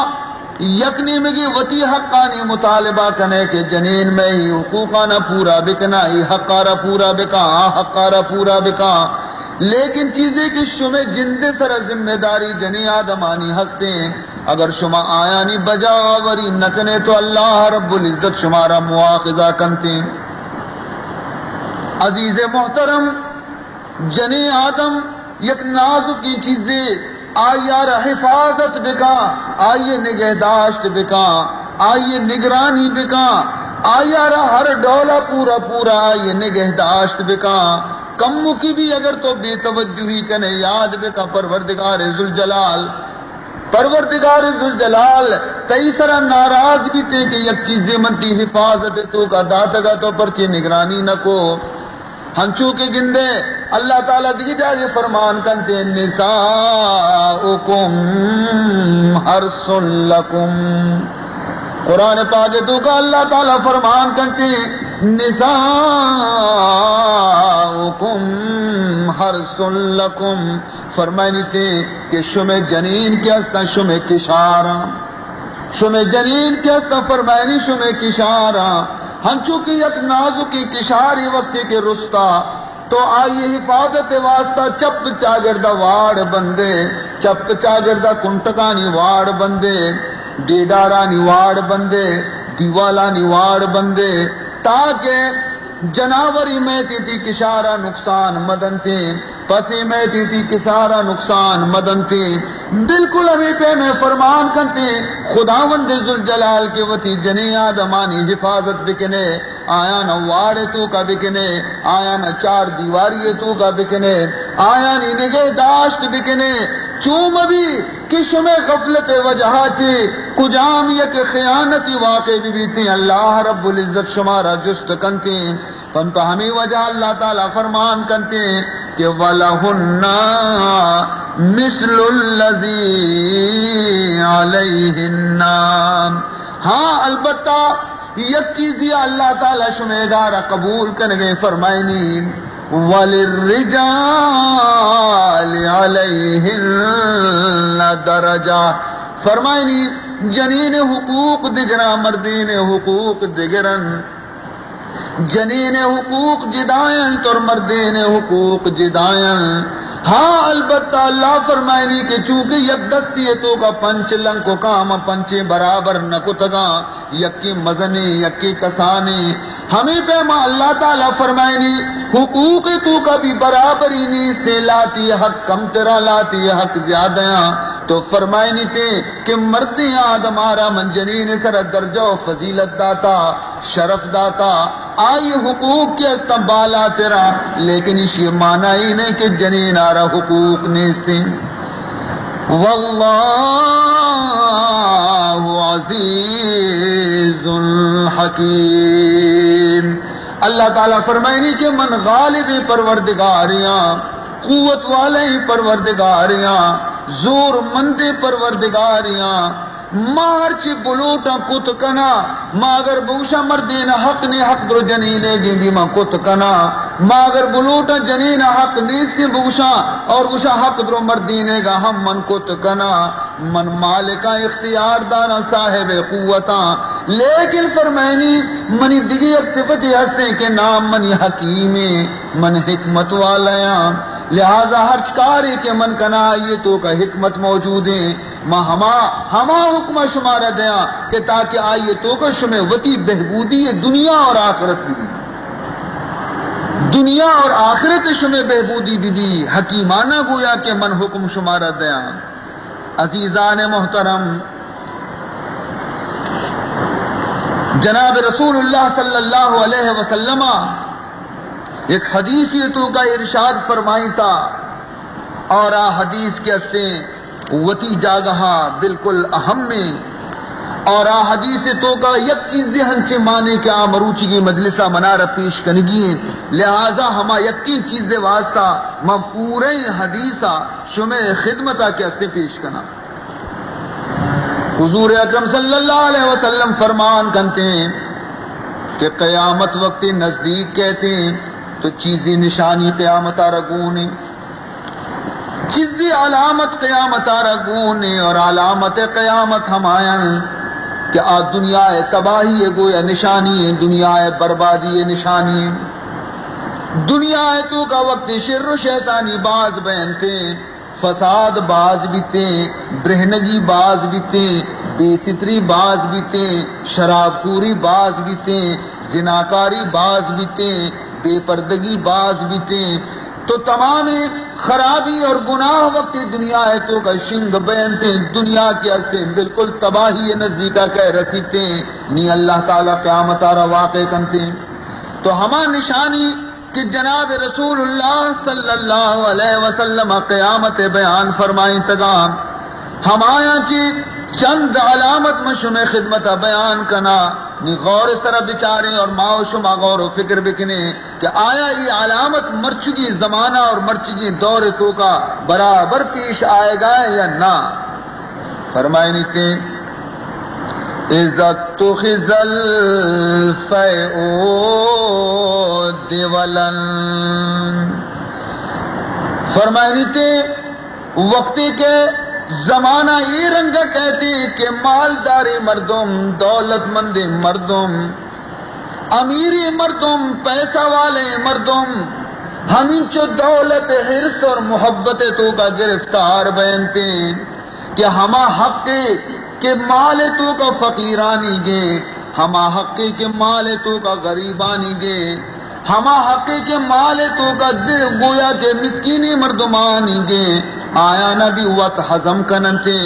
[SPEAKER 2] یکنی مگی وتی حقانی مطالبہ کنے کہ جنین میں ہی حقوقانا پورا بکنا، ہی حقارہ پورا بکا، حقارہ پورا بکا، لیکن چیزیں کہ شما جندے سر ذمہ داری جنی آدمانی ہستے اگر شما آیانی بجا آوری نکنے تو اللہ رب العزت شمارا مواخذہ کنتے۔ عزیز محترم، جنی آدم یک نازکی چیزیں آئیار حفاظت بکا، آئیے نگہداشت بکا، آئیے نگرانی بکا، آئیار ہر ڈولا پورا پورا آئیے نگہداشت بکا، کمو کی بھی اگر تو بے توجہی کنے یاد بکا پروردگار ذوالجلال تیسرا ناراض بھی تے کہ یک چیزیں منتی حفاظت تو کا داتگا تو پرچے نگرانی نہ کو ہنچو کے گندے اللہ تعالیٰ دیکھ جائے فرمان کنتے نساؤکم حرث لکم، قرآن پاک تو کا اللہ تعالیٰ فرمان کنتے نساؤکم حرث لکم، فرمائنی تھے کہ شمع جنین کے ہستا شمع کشارہ، شمع جنین کے ہستا فرمائنی شمع کشارہ، ہنچو کی یک نازکی کشاری وقتی کے رستا تو آئیے حفاظت واسطہ چپ چاگردہ واڑ بندے، چپ چاگردہ کنٹکانی واڑ بندے، ڈیڈارا نیواڑ بندے دیوالا نیواڑ بندے تاکہ جناوری میں تھی کشارہ نقصان مدن تھے پسی میں تھی کسارا نقصان مدن تھے بالکل ابھی پہ میں فرمان کرتے خداوند ذوالجلال کے وتی جنی آدمانی حفاظت بکنے آیا نہ واڑے تو کا بکنے آیا نہ چار دیواری تو کا بکنے آیا نی نگہ داشت بکنے چوم ابھی کشم غفلت وجہ چی کجام یک خیانتی واقع بھی بیتی اللہ رب العزت شمارا جست کنتے پنپا ہمیں وجہ اللہ تعالیٰ فرمان کرتے کہ وَلَهُنَّ مِثْلُ الَّذِي عَلَيْهِنَّ ہاں البتہ یک چیزی اللہ تعالیٰ شمیگارہ قبول کرنے فرمائنی وَلِلرِّجَالِ عَلَيْهِنَّ دَرَجَةٌ فرمائنی جنین حقوق دگرا مردین حقوق دگرن جنین حقوق جدائیں تو مردین حقوق جدائیں ہاں البتہ اللہ فرمائنی کہ چونکہ یک دستی تو کا پنچ لنگ کو کام پنچے برابر نہ کو تگا یکی مزنے یکی کسانے ہمیں پہ ماں اللہ تعالیٰ فرمائنی حقوق تو کا بھی برابری نہیں سے لاتی حق کم ترا لاتی حق زیادہ تو فرمائنی تھے کہ مرد آدم آرا من جنین سر درجہ و فضیلت داتا شرف داتا آئی حقوق کے استبالا تیرا لیکن اس یہ معنی ہی نہیں کہ جنین آرا حقوق نیستے واللہ عزیز الحکیم اللہ تعالیٰ فرمائنی کہ من غالب پروردگاریاں قوت والے پروردگاریاں زور مند پروردگاریاں مارچ بلوٹا کت کنا ماگر بوشا مردین حق نے حق در جنینے گیندی ما کت کنا ماگر بلوٹا جنین حق نیستی بوشا اور بوشا حق در مردینے گا ہم من کت کنا من مالکا اختیار دانا صاحب قوتا لیکن فرمائنی منی دیگی ایک صفتی ہستے کے نام منی حکیم من حکمت والیاں لہذا ہر چکاری کے من کنا یہ تو کا حکمت موجود ہے ماں ہما حکمہ شمارہ دیا کہ تاکہ آئیے تو کا شمع وتی بہبودی دنیا اور آخرت بھی دنیا اور آخرت شمع بہبودی دی حکیمانہ گویا کہ من حکم شمارہ دیا عزیزان محترم جناب رسول اللہ صلی اللہ علیہ وسلم ایک حدیث یہ تو کا ارشاد فرمائی تھا اور حدیث کے ہستے وتی جاگہا بالکل اہم میں اور حدیث تو کا یک چیز ذہن چے مانے کہ مروچی کی مجلسہ منارہ پیش کنگی لہذا ہما یقین چیز واسطہ میں پورے حدیثہ شمع خدمتہ کے ہستے پیش کنا حضور اکرم صلی اللہ علیہ وسلم فرمان کرتے ہیں کہ قیامت وقت نزدیک کہتے ہیں تو چیزی نشانی قیامت رگونے چیزی علامت قیامت رگونے اور علامت قیامت ہمائن کہ آج دنیا تباہی ہے گویا نشانی ہے دنیا بربادی ہے نشانی ہے دنیا تو کا وقت شر و شیطانی باز بہنتے فساد باز بیتے برہنگی باز بیتے بے ستری باز بیتے شراب خوری باز بیتے زناکاری باز بیتے بے پردگی باز بیتے تو تمام خرابی اور گناہ وقت دنیا ہے تو کا شنگ بینتے دنیا کے ہستے بالکل تباہی نزدیکا کہہ رسیتے نی اللہ تعالیٰ قیامت آرہ واقع کنتے تو ہما نشانی کہ جناب رسول اللہ صلی اللہ علیہ وسلم قیامت بیان فرمائیں تگام ہمایا چی چند علامت مشم خدمت بیان کنا نی غور سر بچارے اور ماؤ شما غور و فکر بکنے کہ آیا یہ علامت مرچگی زمانہ اور مرچگی دور تو کا برابر پیش آئے گا یا نہ فرمائے نیتے عزت تخذ الفیعو دیولن فرمائے نیتے وقتی کے زمانہ یہ رنگا کہتی کہ مالداری مردم دولت مند مردم امیری مردم پیسہ والے مردم ہم انچو دولت حرص اور محبت تو کا گرفتار بینتے کہ ہما حق کہ مال تو کا فقیرانی گے ہما حقی کے مال تو کا غریبانی گے ہما حقی کے مال تو کا گویا کے مسکینی مردمانی گے آیا نبی وقت حضم کننتے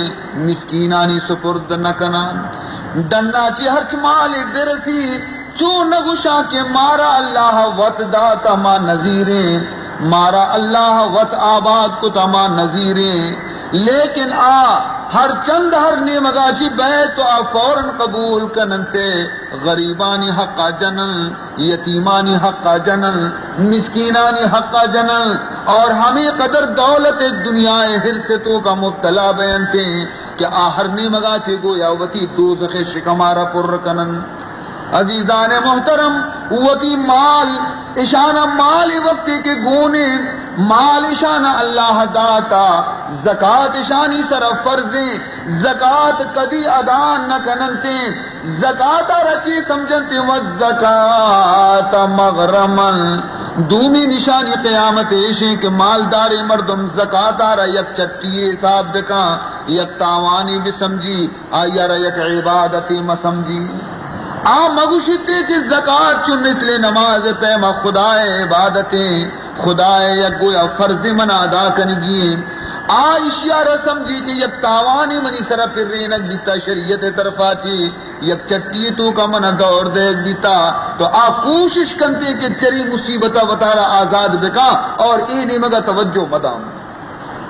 [SPEAKER 2] مسکینانی سپرد نکنا ڈنا چی ہرچ مال برسی چون نگوشا کے مارا اللہ وط داتا ما نظیرے مارا اللہ وط آباد کو تما نظیرے لیکن ہر چند ہر نیمگا چی بیت تو فوراً قبول کننتے غریبانی حقا جنل یتیمانی حقا جنل مسکینانی حقا جنل اور ہمیں قدر دولت دنیا حرص تو کا مبتلا بیانتے کہ آہر نیمگا چی گویا وتی دوزخ شکمارا پر کنن عزیزان محترم وتی مال اشانہ مال وقتی کے گونے مال اشانہ اللہ داتا زکات اشانی سر فرضیں زکات کدی ادا نہ کننتے زکات رچی سمجھنتے والزکات مغرمن دومی نشانی قیامت ایشیں کہ مالدار مردم زکات آرہ یک چٹی حساب بکا یک تاوانی بھی سمجھی آیا یک عبادتی مسمجھی مگوشتے کہ زکات چو مثل نماز پیما خدائے عبادتیں خدائے یک گویا فرض من ادا کنگی اشیارہ سمجھی کہ یک تاوانی منی سرا پھر رینک بیتا شریعت طرفا چی یک چٹی تو کا من دور دیکھ بیتا تو کوشش کنتے کہ چری مصیبتہ وطارہ آزاد بکا اور اینی مگا توجہ مدام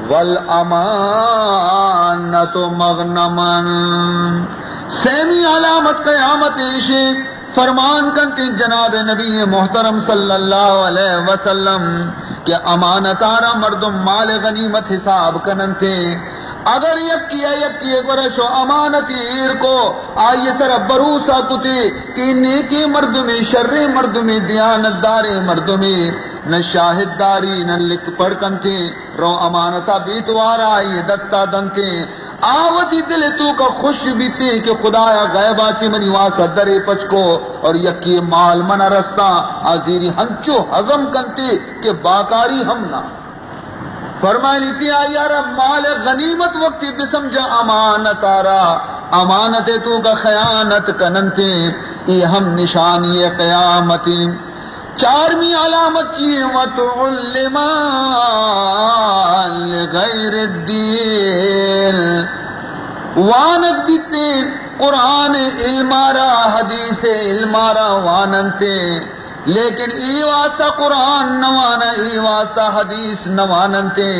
[SPEAKER 2] والامانت مغنمن سیمی علامت قیامت ایشے فرمان کنتے جناب نبی محترم صلی اللہ علیہ وسلم کہ امانتارا مردم مال غنیمت حساب کننتے اگر یکی گرشو امانتی ایر کو آئیے سر بروسا کتے کہ نیکی مرد میں شر مرد میں دیانت دار مرد میں نہ شاہد داری نہ لکھ پڑھ کنتے رو امانتا بیتوارا آئیے دستا دنتے آوتی دل تو کا خوش بیتے کہ خدایا غیبا چی منی واسا درے پچ کو اور یکی مال منا رستا آزیری ہنچو حضم کنتے کہ باکاری ہم نہ فرمائی لیتی آیا مال غنیمت وقتی بسمجھا امانت آرا امانت تو کا خیانت کننتے ای ہم نشانی قیامتی چارمی علامت چیئے وَتُعُلِّمَا لِغَيْرِ الدِّينِ وانک دیتے قرآن علمارا حدیث علمارا واننتے لیکن ای واسطہ قرآن نوانا ای واسطہ حدیث نواننتے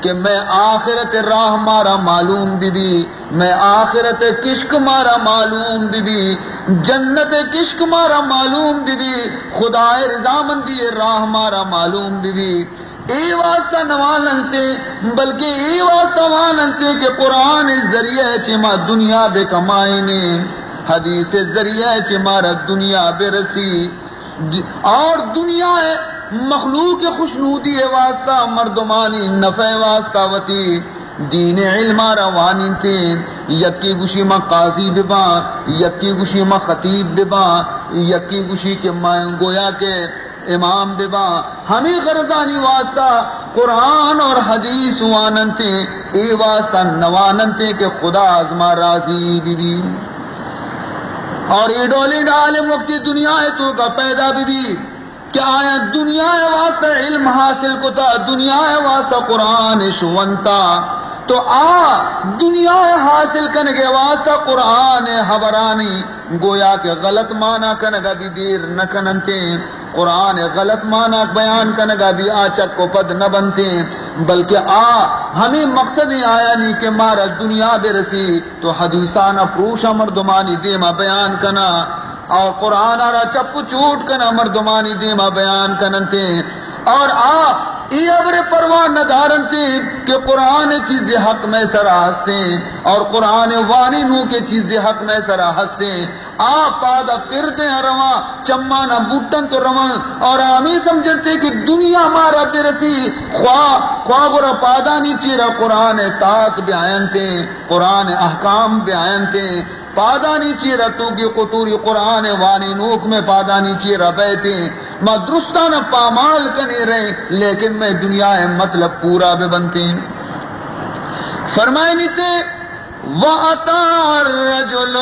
[SPEAKER 2] کہ میں آخرت راہ مارا معلوم بھی میں آخرت کشک مارا معلوم بھی جنت کشک مارا معلوم بھی خدا رضامندی راہ مارا معلوم بھی ای واسطہ نواننتے بلکہ ای واسطہ واننتے کہ قرآن ذریعہ چما دنیا بے کمائنے حدیث ذریعہ چمارا دنیا بے رسی اور دنیا مخلوق خوشنودی واسطہ مردمانی نفع واسطہ وتی دین علم روانی تے یکی گوشی ما قاضی ببا یکی گوشی ما خطیب ببا یکی گوشی کے گویا کے امام ببا ہمیں غرضانی واسطہ قرآن اور حدیث واننتے ای واسطہ نواننتے کہ خدا ازما راضی بھی اور یہ ڈولی ڈالم وقتی دنیا ہے تو کا پیدا بھی کہ آیا دنیا ہے واسطہ علم حاصل کو تا دنیا ہے واسطہ قرآن شونتا تو دنیا حاصل کنگے واسطہ قرآن حبرانی گویا کہ غلط معنی کنگا بھی دیر نہ کننتے قرآن غلط معنی بیان کنگا بھی آچک کو پد نہ بنتے بلکہ ہمیں مقصد ہی آیا نہیں کہ مارا دنیا بے رسی تو حدیثانہ پروشا مردمانی دیما بیان کنا اور قرآن آرہ چپ چوٹ کنا مردمانی دیما بیان کننتے اور ای ابر پروان ندارنتے کہ قرآن چیز حق میں سرا ہستے اور قرآن وانی نو کے چیز حق میں سرا ہستے پادا پھرتے ہیں رواں چمانا بوٹن تو رواں اور ہمیں سمجھتے کہ دنیا ہمارا برسی خواہ گورا پادا نہیں چیرا قرآن تاک بیانتے قرآن احکام بیانتے پادانی چیرا تو کی قطوری قرآن وانی نوک میں پادانی چیرا بیتے میں درستانہ پامال کنے رہے لیکن میں دنیا ہے مطلب پورا بے بنتے فرمائے نیتے وَأَتَى الرَّجُلُ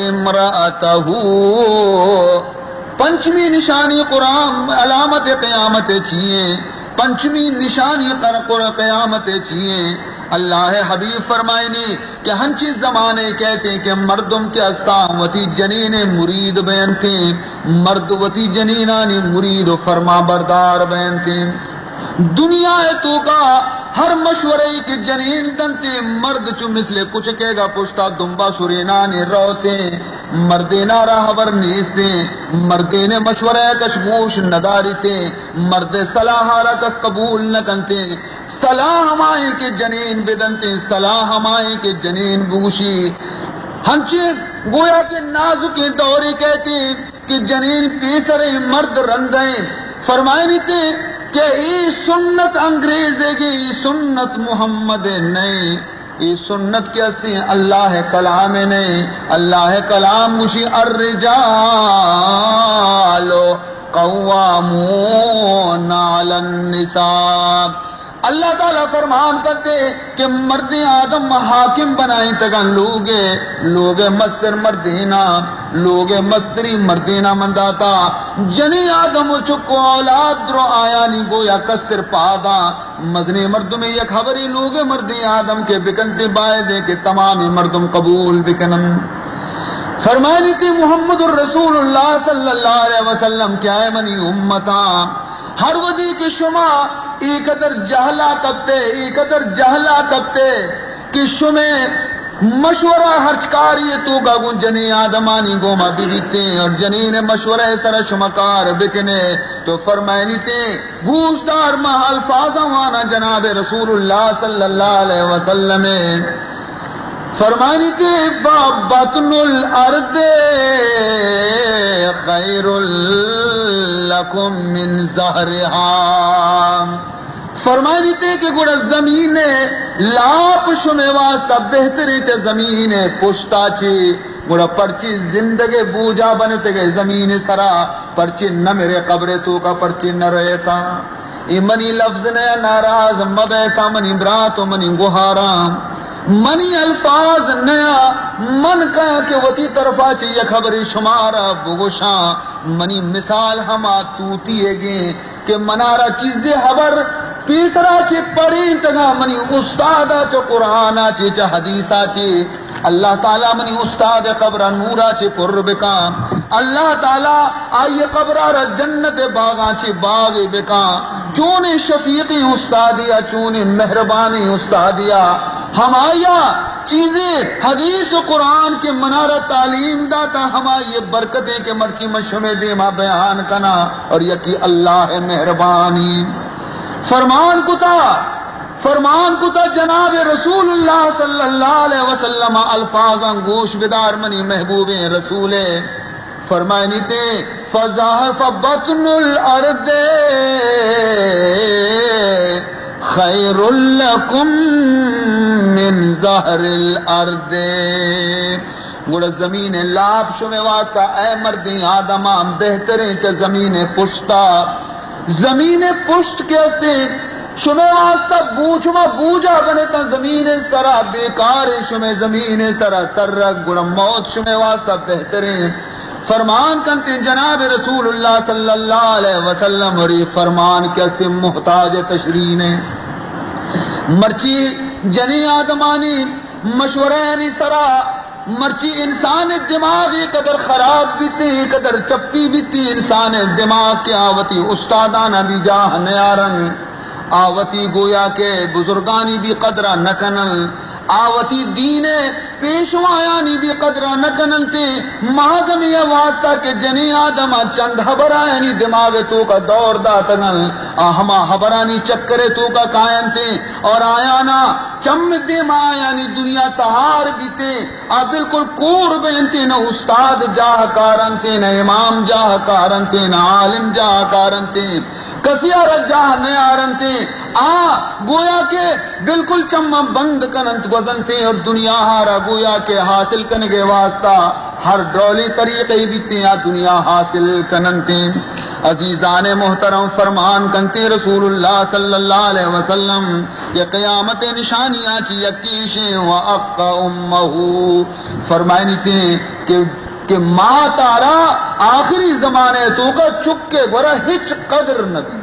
[SPEAKER 2] امْرَأَتَهُ. پنچمی نشانی قرآن علامت قیامت چیئے، پنچمی نشانی قیامت چیئے. اللہ حبیب فرمائنی کہ ہنچی زمانے کہتے ہیں کہ مردم کے استام وتی جنین مرید بینتے، مرد وتی جنینانی مرید و فرما بردار بینتے. دنیا تو کا ہر مشورے کی جنین دنتے مرد چو مثل کچھ کہے گا پشتا دنبا سرینانے روتے، مردینا راہور نیستے، مردین مشورے کشگوش ندارتے، مرد صلاح رکس قبول نکنتے. صلاح ہمائیں کے جنین بدنتے، صلاح ہمائیں کے جنین بوشی. ہنچے گویا کے نازک دوری کہتے کہ جنین پیسرے مرد رندیں. فرمائے تھے کہ ای سنت انگریز ہے گی، ای سنت محمد نہیں، ای سنت کی ہستی اللہ کلام نہیں. اللہ کلام مشی الرجال قوامون علی النساء. اللہ تعالیٰ فرمان کرتے کہ مرد آدم حاکم بنائیں تگن لوگ مستر مردینا، لوگ مستری مردینا منداتا. جنی آدم چکو اولاد درو آیا نی گویا کستر پادا. مزنی مردم یک خبری لوگ مرد آدم کے بکنتے بائے دے کہ تمام مردم قبول بکنن. فرمائنی تھی محمد الرسول اللہ صلی اللہ علیہ وسلم کیا ہے منی امتا ہر ودی کے شما ای قدر جہلا کبتے کہ شما مشورہ ہرچکاری تو گا گن جنی آدمانی گوما بیتے اور جنین مشورہ سر شمکار بکنے. تو فرمائنی تے گوشدار ما الفاظ وانا جناب رسول اللہ صلی اللہ علیہ وسلم فرمائنی تے فَبَطْنُ الْأَرْضِ خَيْرٌ لَكُمْ مِنْ زَهْرِهَا. فرمائنی تے کہ گوڑا زمین لاپ شمے واسطہ بہتری تے زمین پشتا چی گوڑا پرچی زندگی بوجا بنتے گئے زمین سرا پرچی نہ میرے قبر تو کا پرچی نہ رہتا. ای منی لفظ نیا ناراض مبیتا منی براتو منی گوھارام منی الفاظ نیا من کہا کہ وتی طرفا چاہیے خبری شمارا بگوشا منی مثال ہما توتی ہے گے کہ منارا چیزیں خبر پیسرا چی پڑی تگا منی استادا چا قرآنا چی چا حدیثا چی اللہ تعالیٰ منی استاد قبر نورا چی پر بکا. اللہ تعالیٰ آئیے قبرہ را جنت باغاں چی باغ بکا. چونے شفیقی استادیا چونے مہربانی استادیا ہمایا چیزیں حدیث و قرآن کے منارہ تعلیم داتا ہمائی برکتیں کے مرچی مشمع دیما بیان کنا اور یکی اللہ مہربانی. فرمان کتا جناب رسول اللہ صلی اللہ علیہ وسلم الفاظاں گوش بدار منی محبوب رسول فرمائنی تے فَبَطْنُ الْأَرْضِ خَيْرٌ لَكُمْ مِنْ زَهْرِ الْأَرْضِ. گوڑا زمین لاب شمے واسطہ اے مردی آدمان بہترین چا زمین پشتا. زمین پشت کیسے شمے واسطہ بوجا بنے تا زمین سرا بیکار شمے زمین سرا ترک گوڑا موت شمے واسطہ بہترین. فرمان کنتے جناب رسول اللہ صلی اللہ علیہ وسلم اور یہ فرمان کیسے محتاج تشرین ہے. مرچی جنی آدمانی مشورینی سرا مرچی انسان دماغی قدر خراب بیتی قدر چپی بیتی انسان دماغ کی آوتی استادانہ بھی جاہ نیارن آوتی گویا کے بزرگانی بھی قدرہ نکنن آوتی دین پیشوایانی بھی قدرہ نکنن تے مہازمی واسطہ کے جنی آدم چند حبرانی دماغ تو کا دور داتگن ہما حبرانی چکرے تو کا کائن تے اور آیانا چم دیم آیانی دنیا تہار بیتے بالکل کور بینتے نہ استاد جاہ کارن تے نہ امام جاہ کارن تے نہ عالم جاہ کارن تے کسیا رجاہ نیارن تے گویا کے بالکل چمہ بند کننت گزن تھے اور دنیا ہارا گویا کے حاصل کرنے کے واسطہ ہر ڈولی طریقے بھی تھے دنیا حاصل کنن تھے. عزیزان محترم فرمان کنتے رسول اللہ صلی اللہ علیہ وسلم یہ قیامت نشانیاں چی یکیشیں وَأَقَّ أُمَّهُ فرمائنی تھے کہ ماں تارا آخری زمانے تو کا چک کے برا ہچ قدر نبی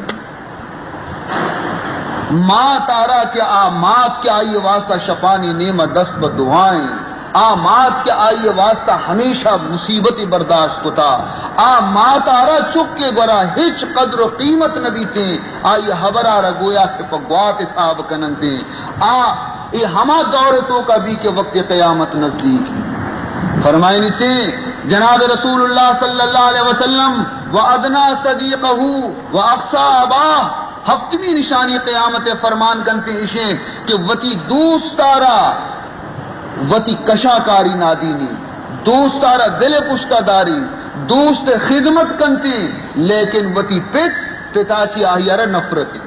[SPEAKER 2] ماں تارا کہ آمات کے آئیے واسطہ شفانی نعمت دست بدعائیں آمات کے آئیے واسطہ ہمیشہ مصیبتی برداشت کو تھا ماں تارا چک کے گورا ہچ قدر و قیمت نبی تھے آئیے حبرہ رگویا کے پگوات صاحب کنن تھے یہ ہما دور تو کا بھی کہ وقت قیامت نزدیک ہے فرمائنی تھے جناب رسول اللہ صلی اللہ علیہ وسلم وَأَدْنَا صَدِيقَهُ وَأَقْصَى أَبَاهُ ہفتمی نشانی قیامت فرمان کنتے اشیں کہ وتی دوستارا وتی کشاکاری نادینی دوستارا دل پشتہ داری دوست خدمت کنتے لیکن وتی پتاچی آئیر نفرتی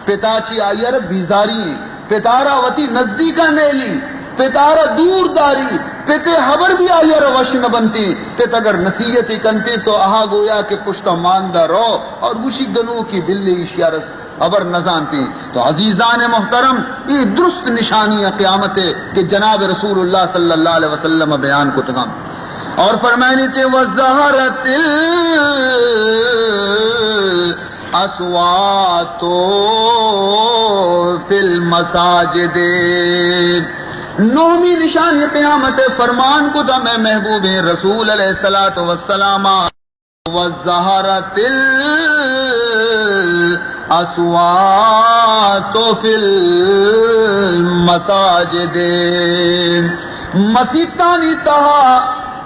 [SPEAKER 2] پتاچی آئیر بیزاری پتارا وتی نزدیکا نیلی پتارا دور داری پتے حبر بھی آئیر وش نہ بنتی پت اگر نصیحتی کنتے تو آہا گویا کہ پشتہ ماندہ رو اور گوشی گنو کی بلی اشیارت ابر نہ جانتے تو عزیزان محترم یہ درست نشانی قیامت ہے کہ جناب رسول اللہ صلی اللہ علیہ وسلم بیان کو تمام اور فرمائنی تھے وَزَّهَرَتِ الْأَصْوَاتُ فِي الْمَسَاجِدِ نومی نشانی قیامت فرمان کو تھا میں محبوب رسول علیہ الصلوۃ والسلام وَزَّهَرَتِ الْأَصْوَاتُ فِي الْمَسَاجِدِ مسیتانی تہا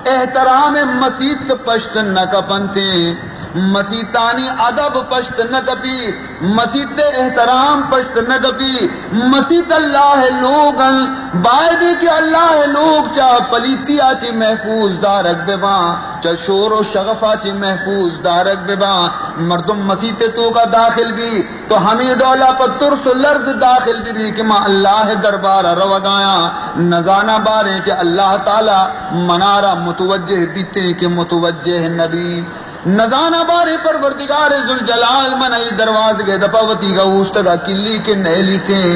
[SPEAKER 2] احترام مسیت پشت نہ کپنتے مسیتانی ادب پشت نہ کپی مسیت احترام پشت نہ کپی مسیت اللہ لوگن باید کہ اللہ لوگ چاہ پلیتی آچی محفوظ دارک بباں چاہ شور و شغفا چی محفوظ دارک بباں مردم مسیت تو کا داخل بھی تو ہمیں دولا پر ترس لرد داخل بھی کہ ماں اللہ دربارہ روگایا نزانہ بارے کہ اللہ تعالی منارہ متوجہ بیتے کہ متوجہ نبی نزانہ بارے پروردگار ذوالجلال منائی دروازے کے دپاوتی کا اوشتگا کلی کے نیلی تھے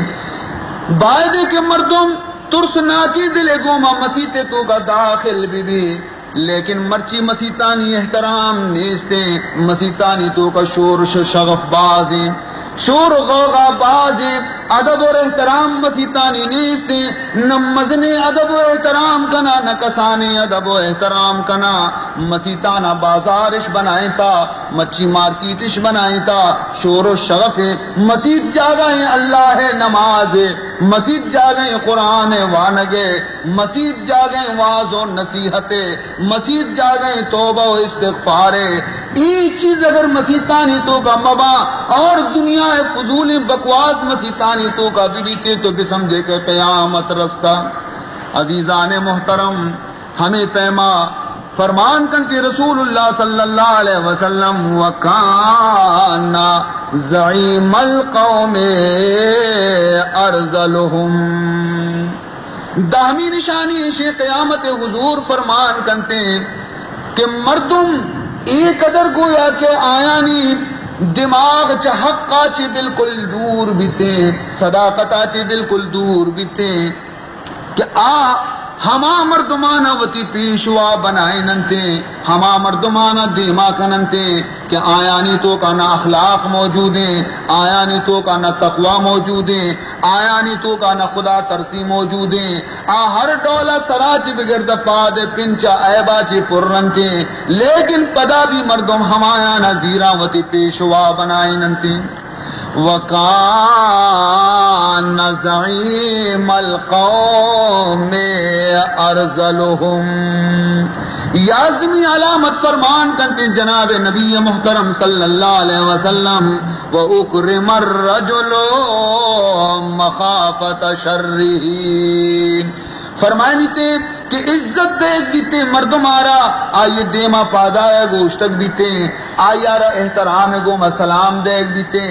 [SPEAKER 2] بائدے کے مردم ترس ناکی دلے گوما مسیتے تو کا داخل بھی لیکن مرچی مسیتانی احترام نیستے مسیتانی تو کا شور شغف بازیں شور غوغا باز ادب اور احترام مسیتانی نیستے نہ مزنے ادب و احترام کنا نہ کسانے ادب و احترام کنا مسیتانا بازارش بنائیں تا مچھی مارکیٹش بنائیں تا شور و شغف مسیت جاگائیں اللہ ہے نماز مسیت جاگائیں قرآن وانگے مسیت جاگائیں واز و نصیحت مسیت جاگائیں توبہ و استغفار ایک چیز اگر مسیتانی تو کا مبا اور دنیا فضول بکواس مسیتانی تو کا بیتے تو بھی سمجھے کہ قیامت رستہ عزیزان محترم ہمیں پیما فرمان کنتی رسول اللہ صلی اللہ علیہ وسلم وَكَانَ زَعِيمَ الْقَوْمِ أَرْذَلُهُمْ دہمی نشانی شی قیامت حضور فرمان کنتے کہ مردم ایک قدر گویا کہ آیانی دماغ چ حقا چی بالکل دور بیتے صداقتا چی بالکل دور بیتے کہ ہما مردمانہ وتی پیشوا بنائے ننتے ہما مردمانہ دیما کننتے کہ آیانی تو کا نہ اخلاق موجود ہیں آیانی تو کا نہ تقوی موجود ہیں آیانی تو کا نہ خدا ترسی موجود ہیں ہر ڈولا سراچ بگرد پاد پنچا ایبا چی پرنتے لیکن پدا بھی مردم ہمایا نہ زیرا وتی پیشوا بنائے ننتے وَكَانَ زَعِيمَ الْقَوْمِ أَرْذَلُهُمْ یازمی علامت فرمان کنتے جناب نبی محترم صلی اللہ علیہ وسلم وَأُكْرِمَ الرَّجُلُ مَخَافَةَ شَرِّهِ فرمائنی تے کہ عزت دیکھ بیتے مردم آرا آئیے دیما پادایا گوشتک بیتے آئیارا احترام گو مسلام دیکھ بیتے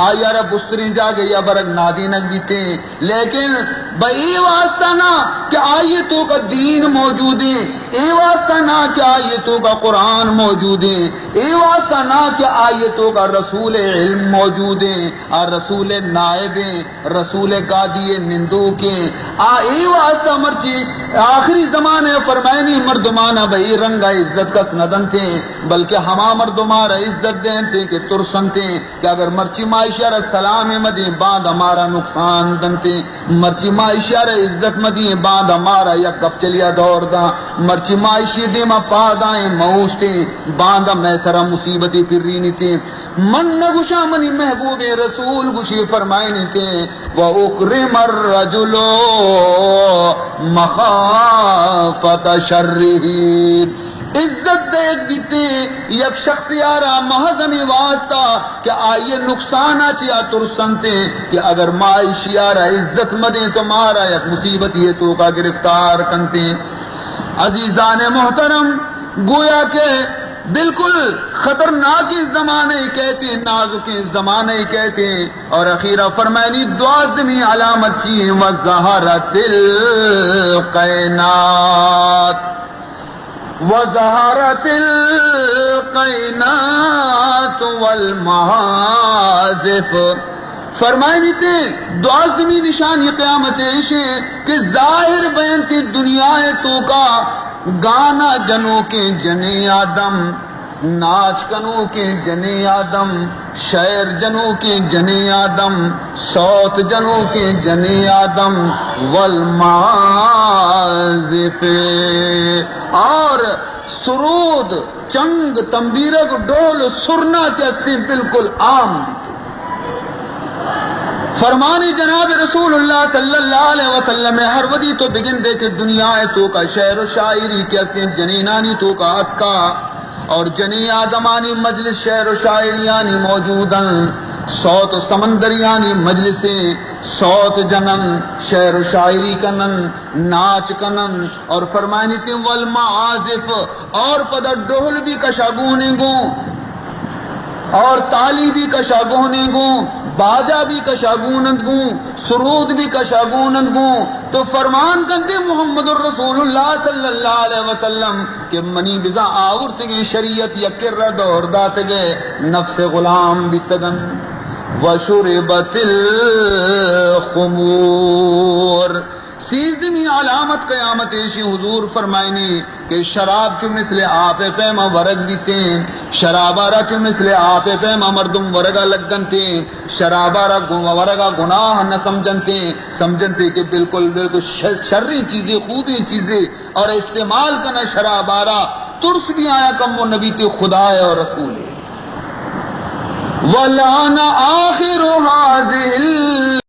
[SPEAKER 2] آئیارا بسترین جاگے یا برگ نادینک بیتے لیکن بھائی واسطہ نہ کہ آیتوں کا دین موجود ہے، اے واسطہ نہ کہ آیتوں کا قرآن موجود ہے، اے واسطہ نہ کہ آیتوں کا رسول علم موجود ہے، اور رسول نائب رسول قادی نندو کے اے واسطہ مرچی آخری زمانے فرمائنی مردمانہ بھائی رنگا عزت کا سندن تھے، بلکہ ہما مردمارا عزت دین تھے کہ ترسن تھے کہ اگر مرچی معاشر السلام مدی بعد ہمارا نقصان دن تھے، مرچی معاشر عزت مدی بعد ہمارا یا کب چلیا دور دا، مرچی معاشی دے ما پادائیں موش تھے باندھا میں سرا مصیبتی پھرینی تھے، من نگوشا منی محبوب رسول گوشی فرمائنی تھے وَأُكْرِمَ الرَّجُلُ مَخَافَةَ شَرِّهِ، عزت دیکھ دیتے یک شخص یارا محضمی واسطہ کہ آئیے نقصانہ چیا ترسنتے کہ اگر معاشی یارا عزت مدیں تو مارا یک مصیبت یہ تو کا گرفتار کنتے۔ عزیزان محترم، گویا کہ بالکل خطرناک زمانے کہتے، نازک زمانے کہتے، اور اخیرہ فرمائنی دوازدمی علامت کی وَظَهَرَتِ الْقَيْنَاتِ وَظَهَرَتِ الْقَيْنَاتُ وَالْمَعَازِفُ، فرمائنی تھے دوازدمی نشانی قیامت ایشے کہ ظاہر بین تھی دنیا تو کا گانا جنوں کے جنے آدم، ناچ کنوں کے جنے آدم، شعر جنوں کے جنے آدم، صوت جنوں کے جنے آدم، والمعازف، اور سرود چنگ تنبیرک ڈول سرنا چستے بالکل عام دیتے۔ فرمانی جناب رسول اللہ صلی اللہ علیہ وسلم ہر ودی تو بگن دے کہ دنیا تو کا شعر و شاعری کہتے ہیں، جنینانی تو کا اتکا اور جنی آدمانی مجلس شعر و شاعریانی موجودن، صوت و سمندریانی مجلسیں صوت جنن، شعر و شاعری کنن، ناچ کنن، اور فرمانی تھی والمعازف، اور پدر ڈول بھی کشاگونے گوں اور تالی بھی کشاگونے گوں، باجا بھی کشاگونند گوں، سرود بھی کشاگونند گوں، تو فرمان کندے محمد الرسول اللہ صلی اللہ علیہ وسلم کہ منی بزا آورت گئے شریعت یکر دور دات گئے نفس غلام بھی تگن وشربت الخمور۔ سیزدمی علامت قیامت ایشی حضور فرمائنی کہ شراب چو مثل آپ پیما ورگ بیتے، شرابارا چو مثل آپ پیما مردم ورگا لگنتے، شرابارا ورگا گناہ نہ سمجھنتے کہ بالکل شرری چیزیں خوبی چیزیں اور استعمال کرنا شرابارا ترس بھی آیا کم وہ نبی تے خدا ہے اور رسول ہے۔ وَلَانَ آخِرُ هَذِهِ